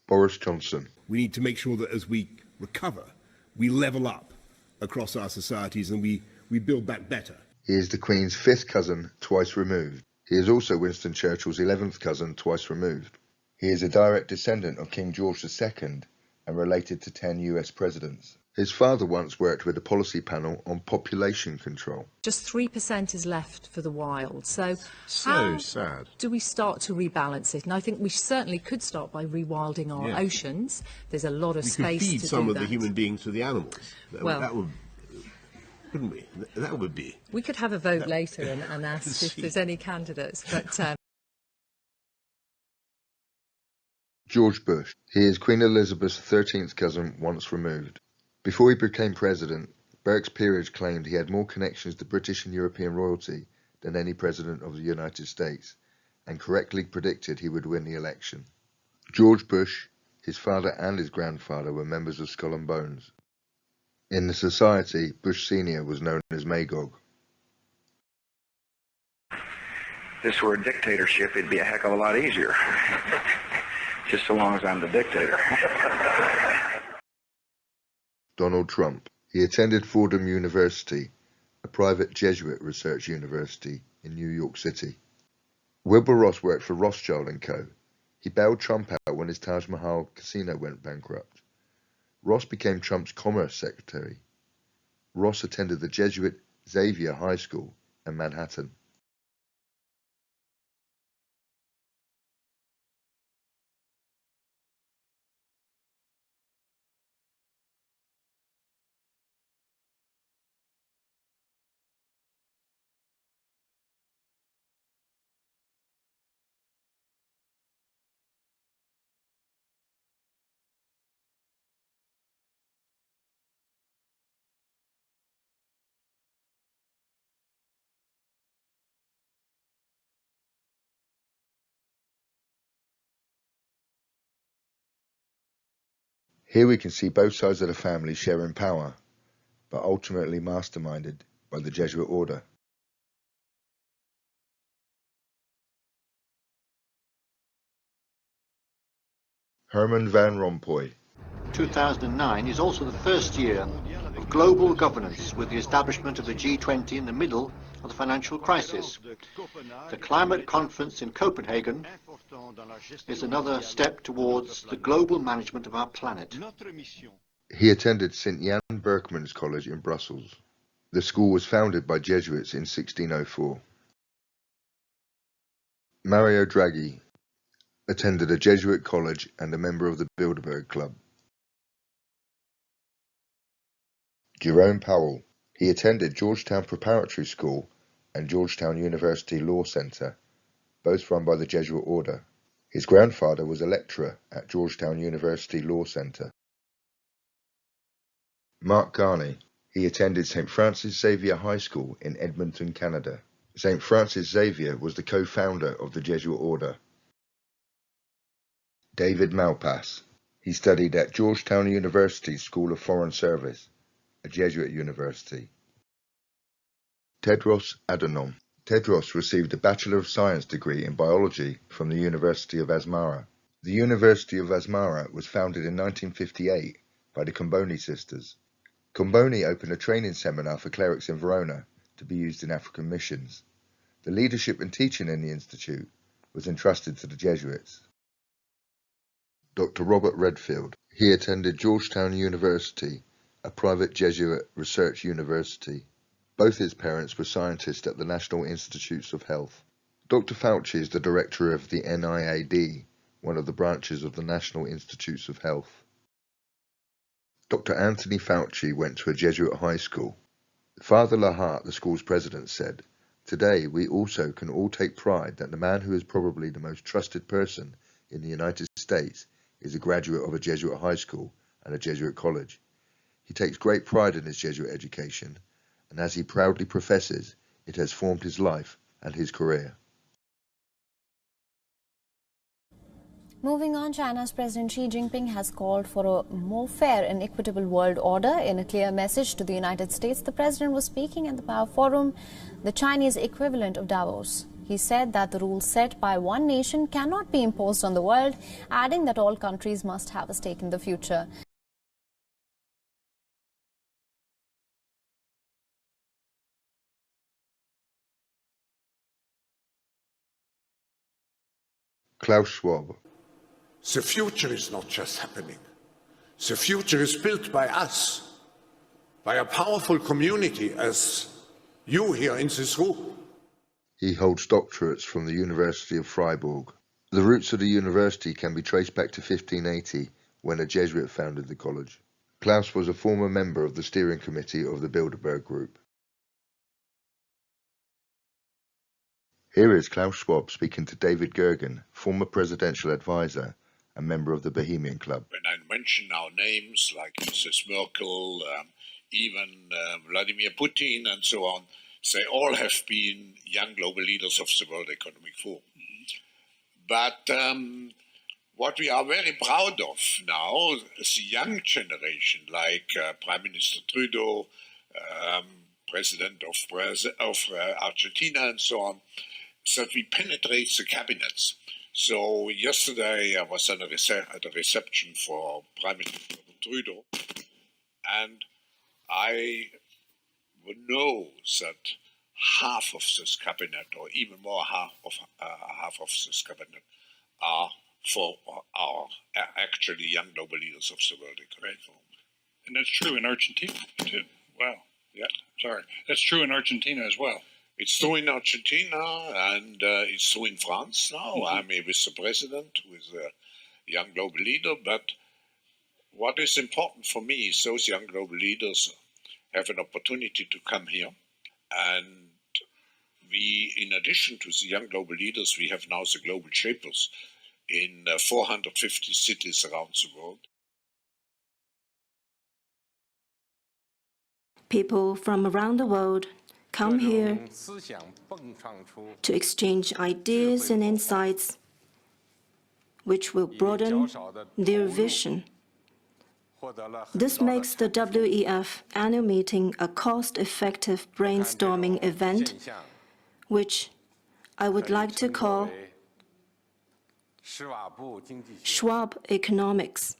Boris Johnson. We need to make sure that as we recover, we level up across our societies and we build back better. He is the Queen's fifth cousin, twice removed. He is also Winston Churchill's 11th cousin, twice removed. He is a direct descendant of King George II and related to 10 US presidents. His father once worked with a policy panel on population control. Just 3% is left for the wild. So how sad. Do we start to rebalance it? And I think we certainly could start by rewilding our oceans. There's a lot of space to do that. We could feed some of the human beings to the animals. That would, couldn't we? That would be. We could have a vote later and ask if there's any candidates. But George Bush. He is Queen Elizabeth's 13th cousin, once removed. Before he became president, Burke's peerage claimed he had more connections to British and European royalty than any president of the United States, and correctly predicted he would win the election. George Bush, his father and his grandfather were members of Skull and Bones. In the society, Bush Sr. was known as Magog. If this were a dictatorship, it'd be a heck of a lot easier. Just so long as I'm the dictator. Donald Trump. He attended Fordham University, a private Jesuit research university in New York City. Wilbur Ross worked for Rothschild & Co. He bailed Trump out when his Taj Mahal casino went bankrupt. Ross became Trump's commerce secretary. Ross attended the Jesuit Xavier High School in Manhattan. Here we can see both sides of the family sharing power, but ultimately masterminded by the Jesuit Order. Herman Van Rompuy. 2009 is also the first year of global governance with the establishment of the G20 in the middle of the financial crisis. The climate conference in Copenhagen is another step towards the global management of our planet. He attended St. Jan Berkman's College in Brussels. The school was founded by Jesuits in 1604. Mario Draghi attended a Jesuit college and a member of the Bilderberg Club. Jerome Powell. He attended Georgetown Preparatory School and Georgetown University Law Center, both run by the Jesuit Order. His grandfather was a lecturer at Georgetown University Law Center. Mark Carney. He attended St. Francis Xavier High School in Edmonton, Canada. St. Francis Xavier was the co-founder of the Jesuit Order. David Malpass. He studied at Georgetown University School of Foreign Service, a Jesuit university. Tedros Adhanom. Tedros received a Bachelor of Science degree in biology from the University of Asmara. The University of Asmara was founded in 1958 by the Comboni sisters. Comboni opened a training seminar for clerics in Verona to be used in African missions. The leadership and teaching in the institute was entrusted to the Jesuits. Dr. Robert Redfield. He attended Georgetown University, a private Jesuit research university. Both his parents were scientists at the National Institutes of Health. Dr. Fauci is the director of the NIAID, one of the branches of the National Institutes of Health. Dr. Anthony Fauci went to a Jesuit high school. Father Lahart, the school's president, said, "Today we also can all take pride that the man who is probably the most trusted person in the United States is a graduate of a Jesuit high school and a Jesuit college. He takes great pride in his Jesuit education, and as he proudly professes, it has formed his life and his career." Moving on, China's President Xi Jinping has called for a more fair and equitable world order. In a clear message to the United States, the president was speaking at the Power Forum, the Chinese equivalent of Davos. He said that the rules set by one nation cannot be imposed on the world, adding that all countries must have a stake in the future. Klaus Schwab. The future is not just happening. The future is built by us, by a powerful community as you here in this room. He holds doctorates from the University of Freiburg. The roots of the university can be traced back to 1580, when a Jesuit founded the college. Klaus was a former member of the steering committee of the Bilderberg Group. Here is Klaus Schwab speaking to David Gergen, former presidential advisor and member of the Bohemian Club. When I mention now names like Mrs. Merkel, even Vladimir Putin and so on, they all have been young global leaders of the World Economic Forum. But what we are very proud of now is the young generation, like Prime Minister Trudeau, President of Argentina and so on, that we penetrate the cabinets. So yesterday I was at a reception for Prime Minister Trudeau, and I know that half of this cabinet, or even more half of this cabinet, are actually young global leaders of the World Economic Forum. And that's true in Argentina too. Wow. Yeah. Sorry. That's true in Argentina as well. It's true in Argentina, and it's true in France now. I'm with the president, who is a young global leader. But what is important for me is those young global leaders have an opportunity to come here. And we, in addition to the young global leaders, we have now the global shapers in 450 cities around the world. People from around the world come here to exchange ideas and insights which will broaden their vision. This makes the WEF annual meeting a cost-effective brainstorming event, which I would like to call Schwab economics.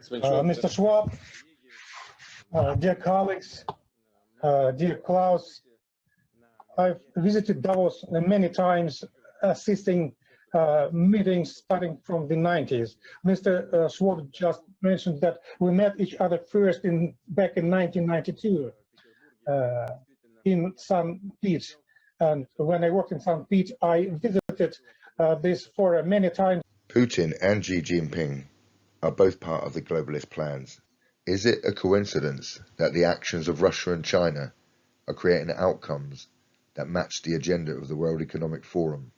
Mr. Schwab, dear colleagues, dear Klaus, I've visited Davos many times assisting meetings starting from the 90s. Mr. Schwab just mentioned that we met each other first back in 1992 in St. Pete. And when I worked in St. Pete, I visited this forum many times. Putin and Xi Jinping are both part of the globalist plans. Is it a coincidence that the actions of Russia and China are creating outcomes that match the agenda of the World Economic Forum?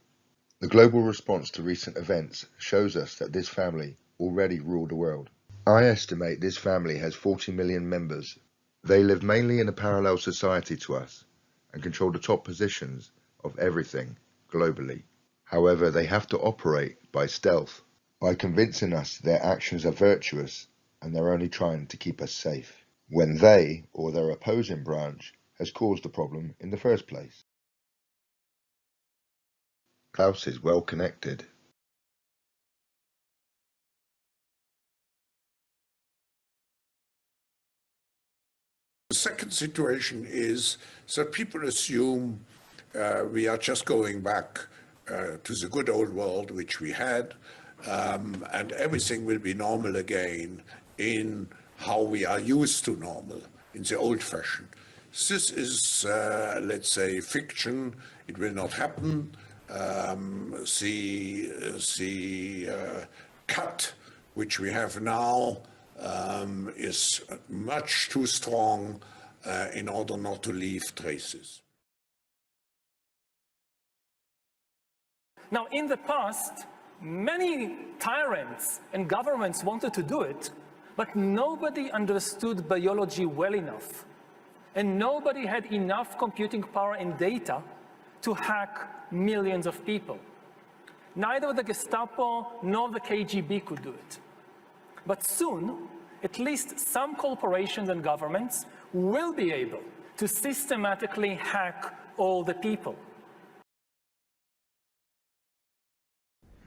The global response to recent events shows us that this family already rule the world. I estimate this family has 40 million members. They live mainly in a parallel society to us and control the top positions of everything globally. However, they have to operate by stealth, by convincing us their actions are virtuous and they're only trying to keep us safe, when they, or their opposing branch, has caused the problem in the first place. Klaus is well connected. The second situation is that people assume we are just going back to the good old world which we had, and everything will be normal again in how we are used to normal, in the old fashion. This is, let's say, fiction. It will not happen. The cut which we have now is much too strong in order not to leave traces. Now, in the past, many tyrants and governments wanted to do it, but nobody understood biology well enough, and nobody had enough computing power and data to hack millions of people. Neither the Gestapo nor the KGB could do it. But soon, at least some corporations and governments will be able to systematically hack all the people.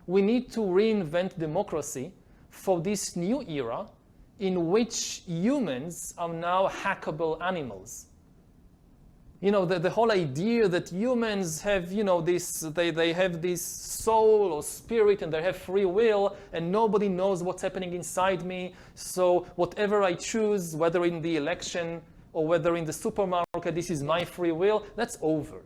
We need to reinvent democracy for this new era in which humans are now hackable animals. You know, the whole idea that humans have, you know, they have this soul or spirit and they have free will and nobody knows what's happening inside me. So whatever I choose, whether in the election or whether in the supermarket, this is my free will, that's over.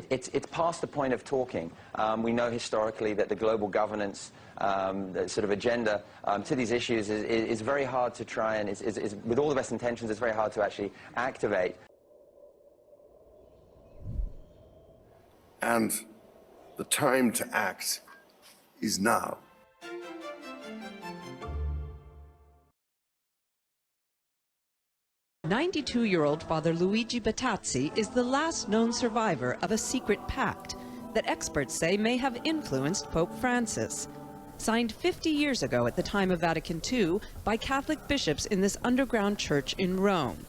It's past the point of talking. We know historically that the global governance the sort of agenda to these issues is very hard to try and, with all the best intentions, it's very hard to actually activate. And the time to act is now. "92-year-old Father Luigi Battazzi is the last known survivor of a secret pact that experts say may have influenced Pope Francis. Signed 50 years ago at the time of Vatican II by Catholic bishops in this underground church in Rome.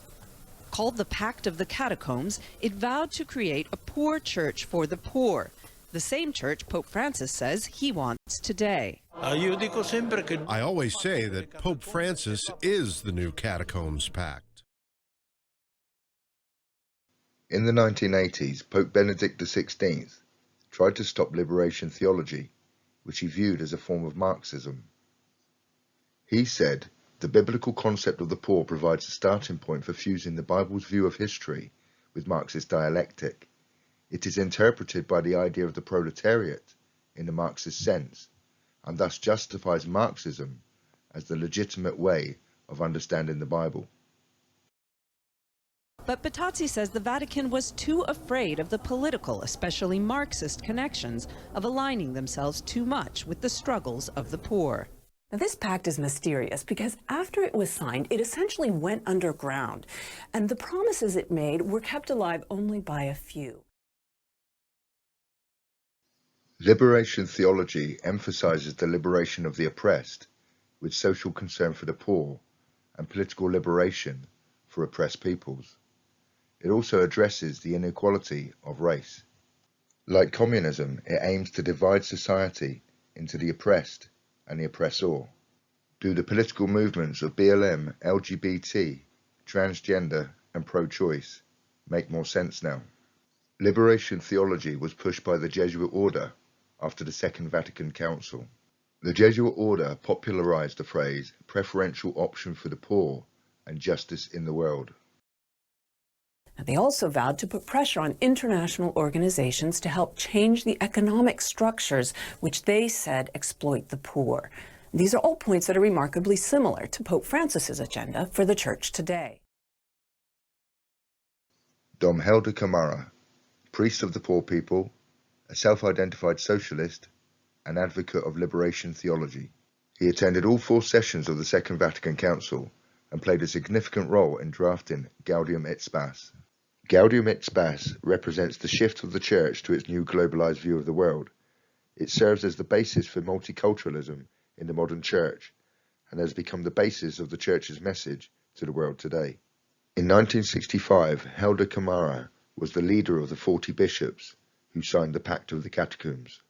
Called the Pact of the Catacombs, it vowed to create a poor church for the poor, the same church Pope Francis says he wants today. I always say that Pope Francis is the new Catacombs Pact. In the 1980s, Pope Benedict XVI tried to stop liberation theology, which he viewed as a form of Marxism. He said, the biblical concept of the poor provides a starting point for fusing the Bible's view of history with Marxist dialectic. It is interpreted by the idea of the proletariat in the Marxist sense, and thus justifies Marxism as the legitimate way of understanding the Bible. But Batazzi says the Vatican was too afraid of the political, especially Marxist connections, of aligning themselves too much with the struggles of the poor. Now, this pact is mysterious because after it was signed, it essentially went underground, and the promises it made were kept alive only by a few. Liberation theology emphasizes the liberation of the oppressed, with social concern for the poor, and political liberation for oppressed peoples. It also addresses the inequality of race. Like communism, it aims to divide society into the oppressed and the oppressor. Do the political movements of BLM, LGBT, transgender, and pro-choice make more sense now? Liberation theology was pushed by the Jesuit Order after the Second Vatican Council. The Jesuit Order popularized the phrase preferential option for the poor and justice in the world. And they also vowed to put pressure on international organizations to help change the economic structures which they said exploit the poor. These are all points that are remarkably similar to Pope Francis's agenda for the Church today. Dom Helder Camara, priest of the poor people, a self-identified socialist, and advocate of liberation theology. He attended all 4 sessions of the Second Vatican Council and played a significant role in drafting Gaudium et Spes. Gaudium et Spes represents the shift of the Church to its new globalized view of the world. It serves as the basis for multiculturalism in the modern Church and has become the basis of the Church's message to the world today. In 1965, Helder Camara was the leader of the 40 bishops who signed the Pact of the Catacombs.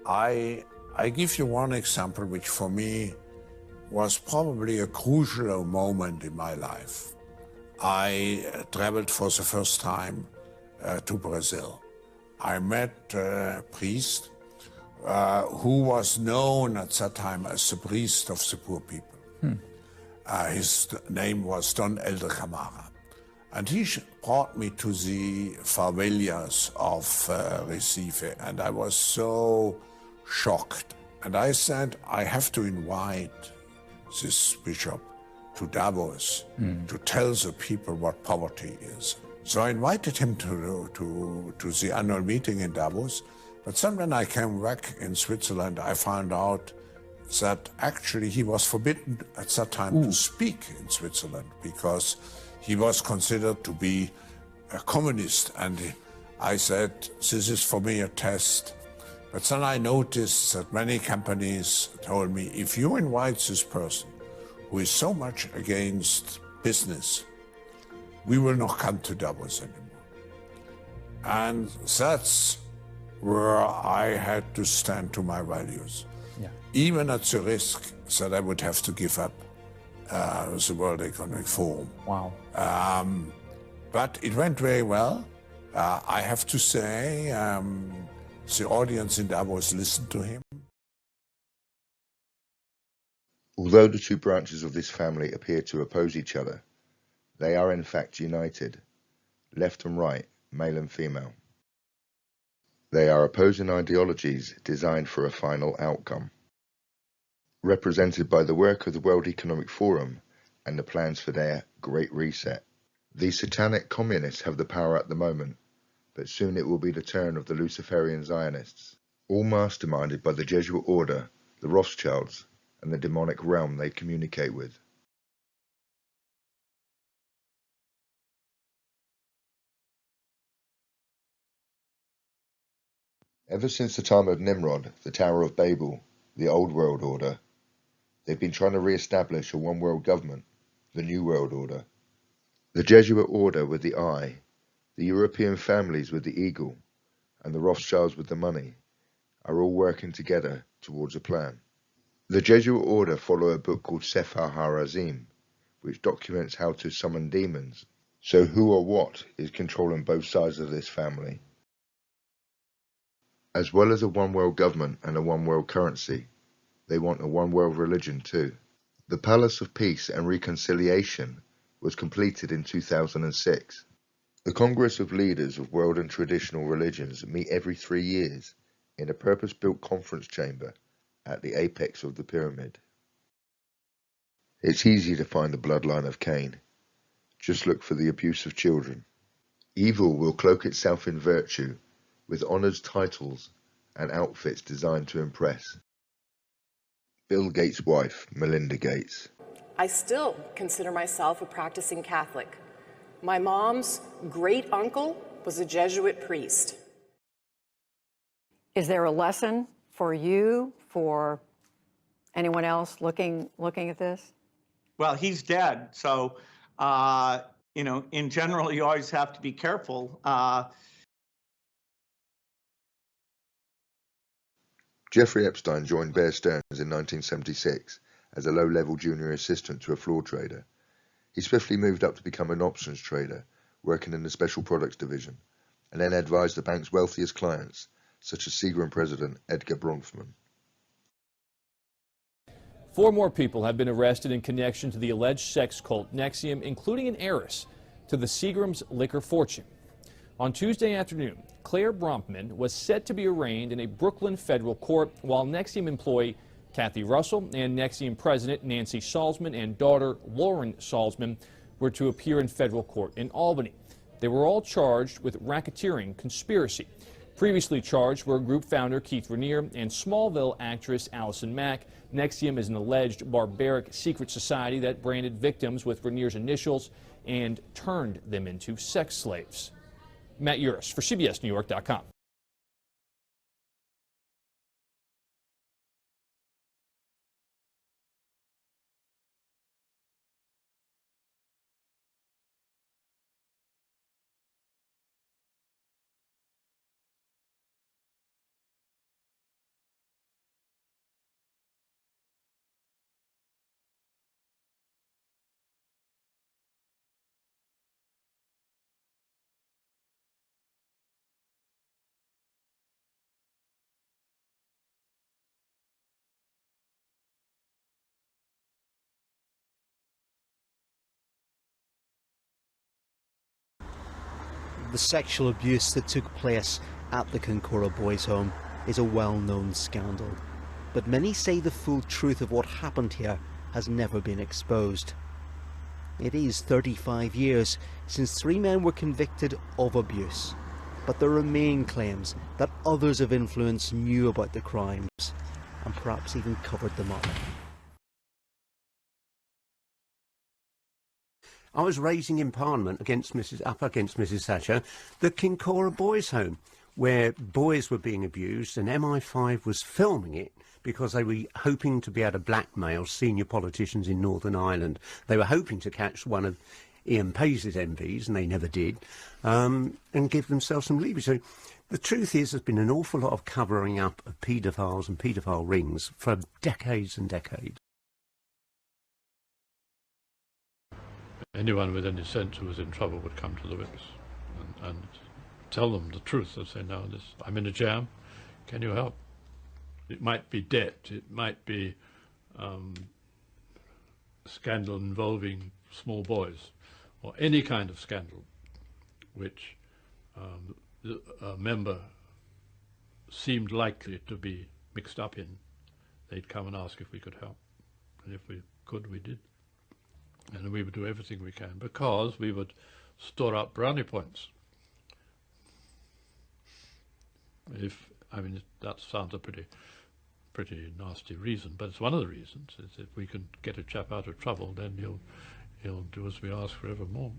I give you one example which for me was probably a crucial moment in my life. I traveled for the first time to Brazil. I met a priest who was known at that time as the priest of the poor people. His name was Don Helder Camara. And he brought me to the favelas of Recife, and I was so shocked. And I said, I have to invite this bishop to Davos to tell the people what poverty is. So I invited him to the annual meeting in Davos. But then when I came back in Switzerland, I found out that actually he was forbidden at that time to speak in Switzerland because he was considered to be a communist. And I said, this is for me a test. But then I noticed that many companies told me, if you invite this person who is so much against business, we will not come to Davos anymore. And that's where I had to stand to my values, even at the risk that I would have to give up the World Economic Forum. Wow. But it went very well. I have to say, the audience in Davos listened to him. Although the two branches of this family appear to oppose each other, they are in fact united, left and right, male and female. They are opposing ideologies designed for a final outcome, represented by the work of the World Economic Forum and the plans for their Great Reset. These satanic communists have the power at the moment, but soon it will be the turn of the Luciferian Zionists, all masterminded by the Jesuit Order, the Rothschilds, and the demonic realm they communicate with. Ever since the time of Nimrod, the Tower of Babel, the Old World Order, they've been trying to re-establish a one-world government, the New World Order. The Jesuit Order with the I The European families with the eagle and the Rothschilds with the money are all working together towards a plan. The Jesuit Order follow a book called Sefer HaRazim, which documents how to summon demons. So who or what is controlling both sides of this family? As well as a one-world government and a one-world currency, they want a one-world religion too. The Palace of Peace and Reconciliation was completed in 2006. The Congress of Leaders of World and Traditional Religions meet every 3 years in a purpose-built conference chamber at the apex of the pyramid. It's easy to find the bloodline of Cain. Just look for the abuse of children. Evil will cloak itself in virtue with honours, titles and outfits designed to impress. Bill Gates' wife, Melinda Gates. I still consider myself a practicing Catholic. My mom's great uncle was a Jesuit priest. Is there a lesson for you, for anyone else looking at this? Well, he's dead, so you know, in general, you always have to be careful. Jeffrey Epstein joined Bear Stearns in 1976 as a low-level junior assistant to a floor trader. He swiftly moved up to become an options trader, working in the special products division, and then advised the bank's wealthiest clients, such as Seagram president Edgar Bronfman. 4 more people have been arrested in connection to the alleged sex cult Nexium, including an heiress to the Seagram's liquor fortune. On Tuesday afternoon, Claire Bronfman was set to be arraigned in a Brooklyn federal court, while Nexium employee Kathy Russell and Nexium president Nancy Salzman and daughter Lauren Salzman were to appear in federal court in Albany. They were all charged with racketeering conspiracy. Previously charged were group founder Keith Raniere and Smallville actress Allison Mack. Nexium is an alleged barbaric secret society that branded victims with Raniere's initials and turned them into sex slaves. Matt Uris for CBSNewYork.com. The sexual abuse that took place at the Kincora Boys' Home is a well-known scandal, but many say the full truth of what happened here has never been exposed. It is 35 years since 3 men were convicted of abuse, but there remain claims that others of influence knew about the crimes and perhaps even covered them up. I was raising in Parliament up against Mrs Thatcher the Kincora Boys' Home, where boys were being abused, and MI5 was filming it because they were hoping to be able to blackmail senior politicians in Northern Ireland. They were hoping to catch one of Ian Paisley's MPs, and they never did, and give themselves some leverage. So the truth is there's been an awful lot of covering up of paedophiles and paedophile rings for decades and decades. Anyone with any sense who was in trouble would come to the whips and tell them the truth. They'd say, no, I'm in a jam, can you help? It might be debt, it might be scandal involving small boys, or any kind of scandal which a member seemed likely to be mixed up in. They'd come and ask if we could help, and if we could, we did. And we would do everything we can, because we would store up brownie points. That sounds a pretty nasty reason, but it's one of the reasons. Is if we can get a chap out of trouble, then he'll do as we ask forevermore.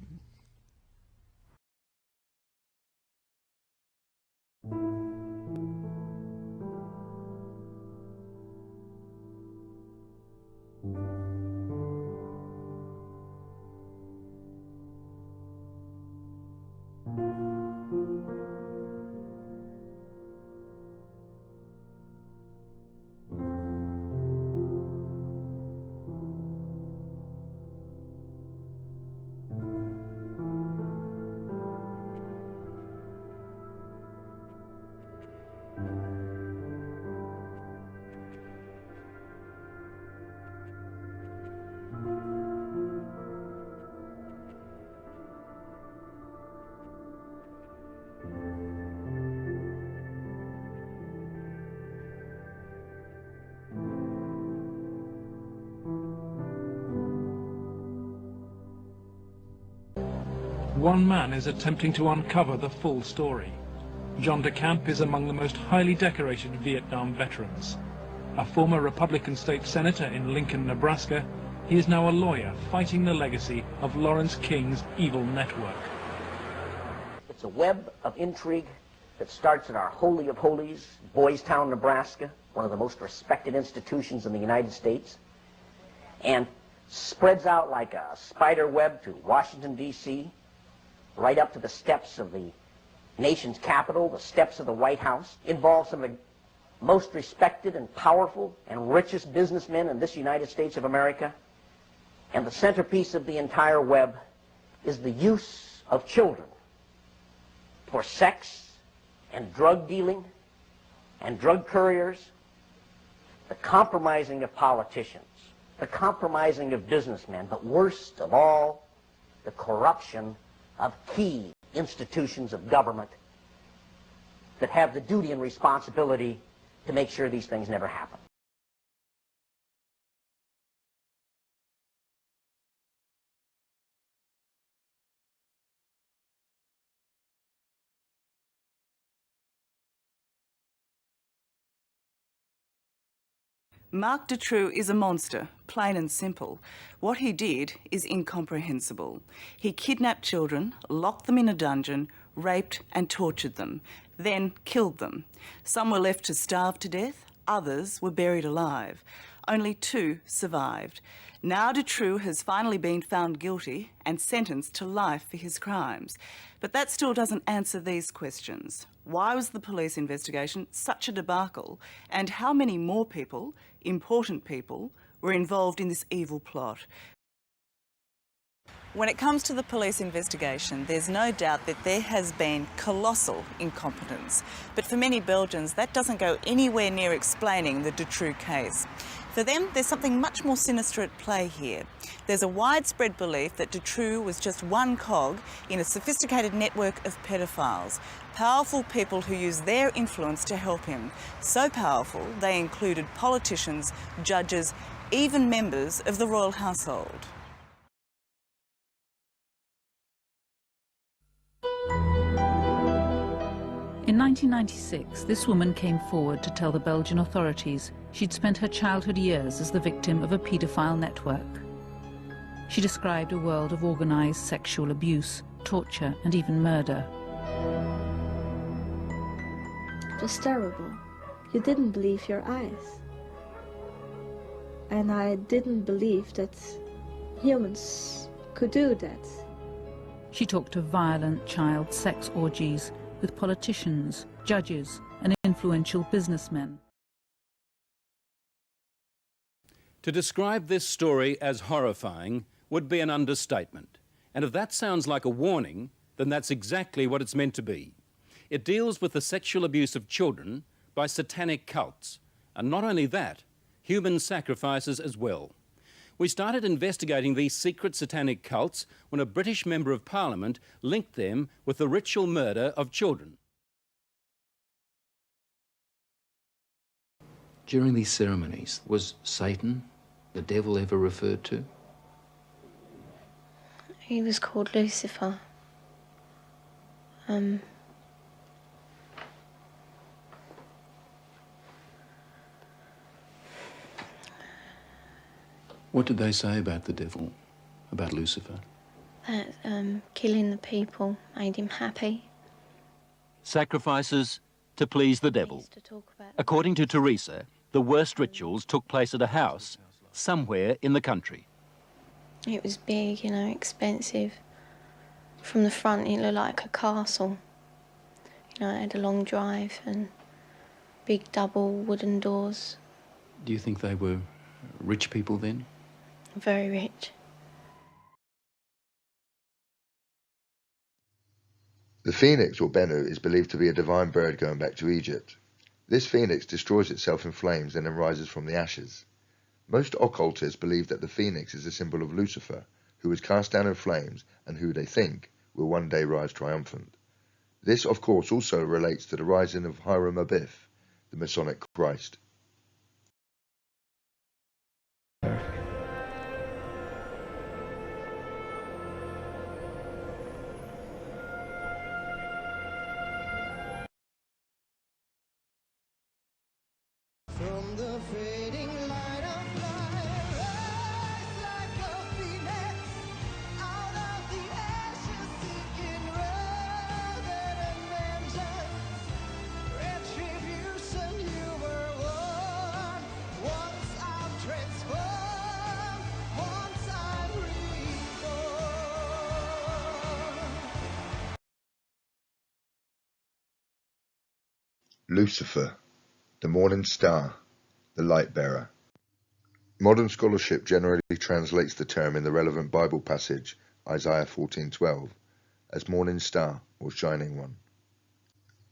one man is attempting to uncover the full story. John DeCamp is among the most highly decorated Vietnam veterans. A former Republican state senator in Lincoln, Nebraska, he is now a lawyer fighting the legacy of Lawrence King's evil network. It's a web of intrigue that starts in our Holy of Holies, Boys Town, Nebraska, one of the most respected institutions in the United States, and spreads out like a spider web to Washington, D.C., right up to the steps of the nation's capital, the steps of the White House, involves some of the most respected and powerful and richest businessmen in this United States of America. And the centerpiece of the entire web is the use of children for sex and drug dealing and drug couriers, the compromising of politicians, the compromising of businessmen, but worst of all, the corruption of key institutions of government that have the duty and responsibility to make sure these things never happen. Marc Dutroux is a monster, plain and simple. What he did is incomprehensible. He kidnapped children, locked them in a dungeon, raped and tortured them, then killed them. Some were left to starve to death, others were buried alive. Only 2 survived. Now Dutroux has finally been found guilty and sentenced to life for his crimes. But that still doesn't answer these questions. Why was the police investigation such a debacle? And how many more people, important people, were involved in this evil plot? When it comes to the police investigation, there's no doubt that there has been colossal incompetence. But for many Belgians, that doesn't go anywhere near explaining the Dutroux case. For them, there's something much more sinister at play here. There's a widespread belief that Dutroux was just one cog in a sophisticated network of pedophiles, powerful people who used their influence to help him. So powerful, they included politicians, judges, even members of the royal household. In 1996, this woman came forward to tell the Belgian authorities she'd spent her childhood years as the victim of a paedophile network. She described a world of organised sexual abuse, torture and even murder. It was terrible. You didn't believe your eyes. And I didn't believe that humans could do that. She talked of violent child sex orgies with politicians, judges and influential businessmen. To describe this story as horrifying would be an understatement. And if that sounds like a warning, then that's exactly what it's meant to be. It deals with the sexual abuse of children by satanic cults. And not only that, human sacrifices as well. We started investigating these secret satanic cults when a British Member of Parliament linked them with the ritual murder of children. During these ceremonies, was Satan, the devil, ever referred to? He was called Lucifer. What did they say about the devil, about Lucifer? That killing the people made him happy. Sacrifices to please the devil. According to Teresa, the worst rituals took place at a house somewhere in the country. It was big, you know, expensive. From the front, it looked like a castle. You know, it had a long drive and big double wooden doors. Do you think they were rich people then? Very rich. The phoenix, or Bennu, is believed to be a divine bird going back to Egypt. This phoenix destroys itself in flames and then rises from the ashes. Most occultists believe that the phoenix is a symbol of Lucifer, who was cast down in flames and who, they think, will one day rise triumphant. This, of course, also relates to the rising of Hiram Abiff, the Masonic Christ. Lucifer, the morning star, the light bearer. Modern scholarship generally translates the term in the relevant Bible passage, Isaiah 14:12, as morning star or shining one.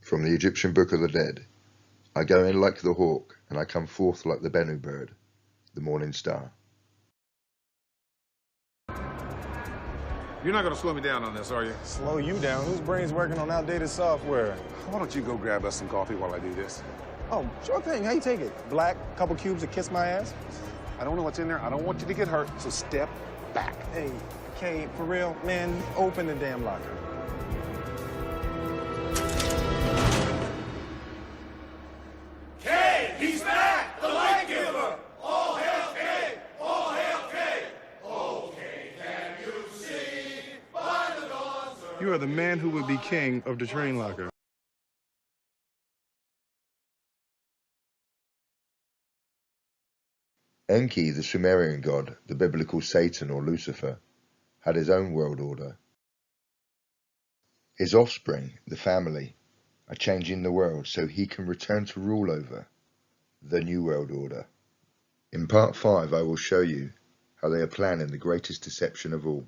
From the Egyptian Book of the Dead, I go in like the hawk, and I come forth like the Bennu bird, the morning star. You're not gonna slow me down on this, are you? Slow you down? Whose brain's working on outdated software? Why don't you go grab us some coffee while I do this? Oh, sure thing. How you take it? Black, couple cubes to kiss my ass? I don't know what's in there. I don't want you to get hurt, so step back. Hey, Kay, for real, man, open the damn locker. Kay, he's back! The light giver! All hail Kay! All hail Kay! Oh, Kay, can you see by the dawn's early... You are the man who would be king of the train locker. Enki, the Sumerian god, the biblical Satan or Lucifer, had his own world order. His offspring, the family, are changing the world so he can return to rule over the New World Order. In part 5 I will show you how they are planning the greatest deception of all.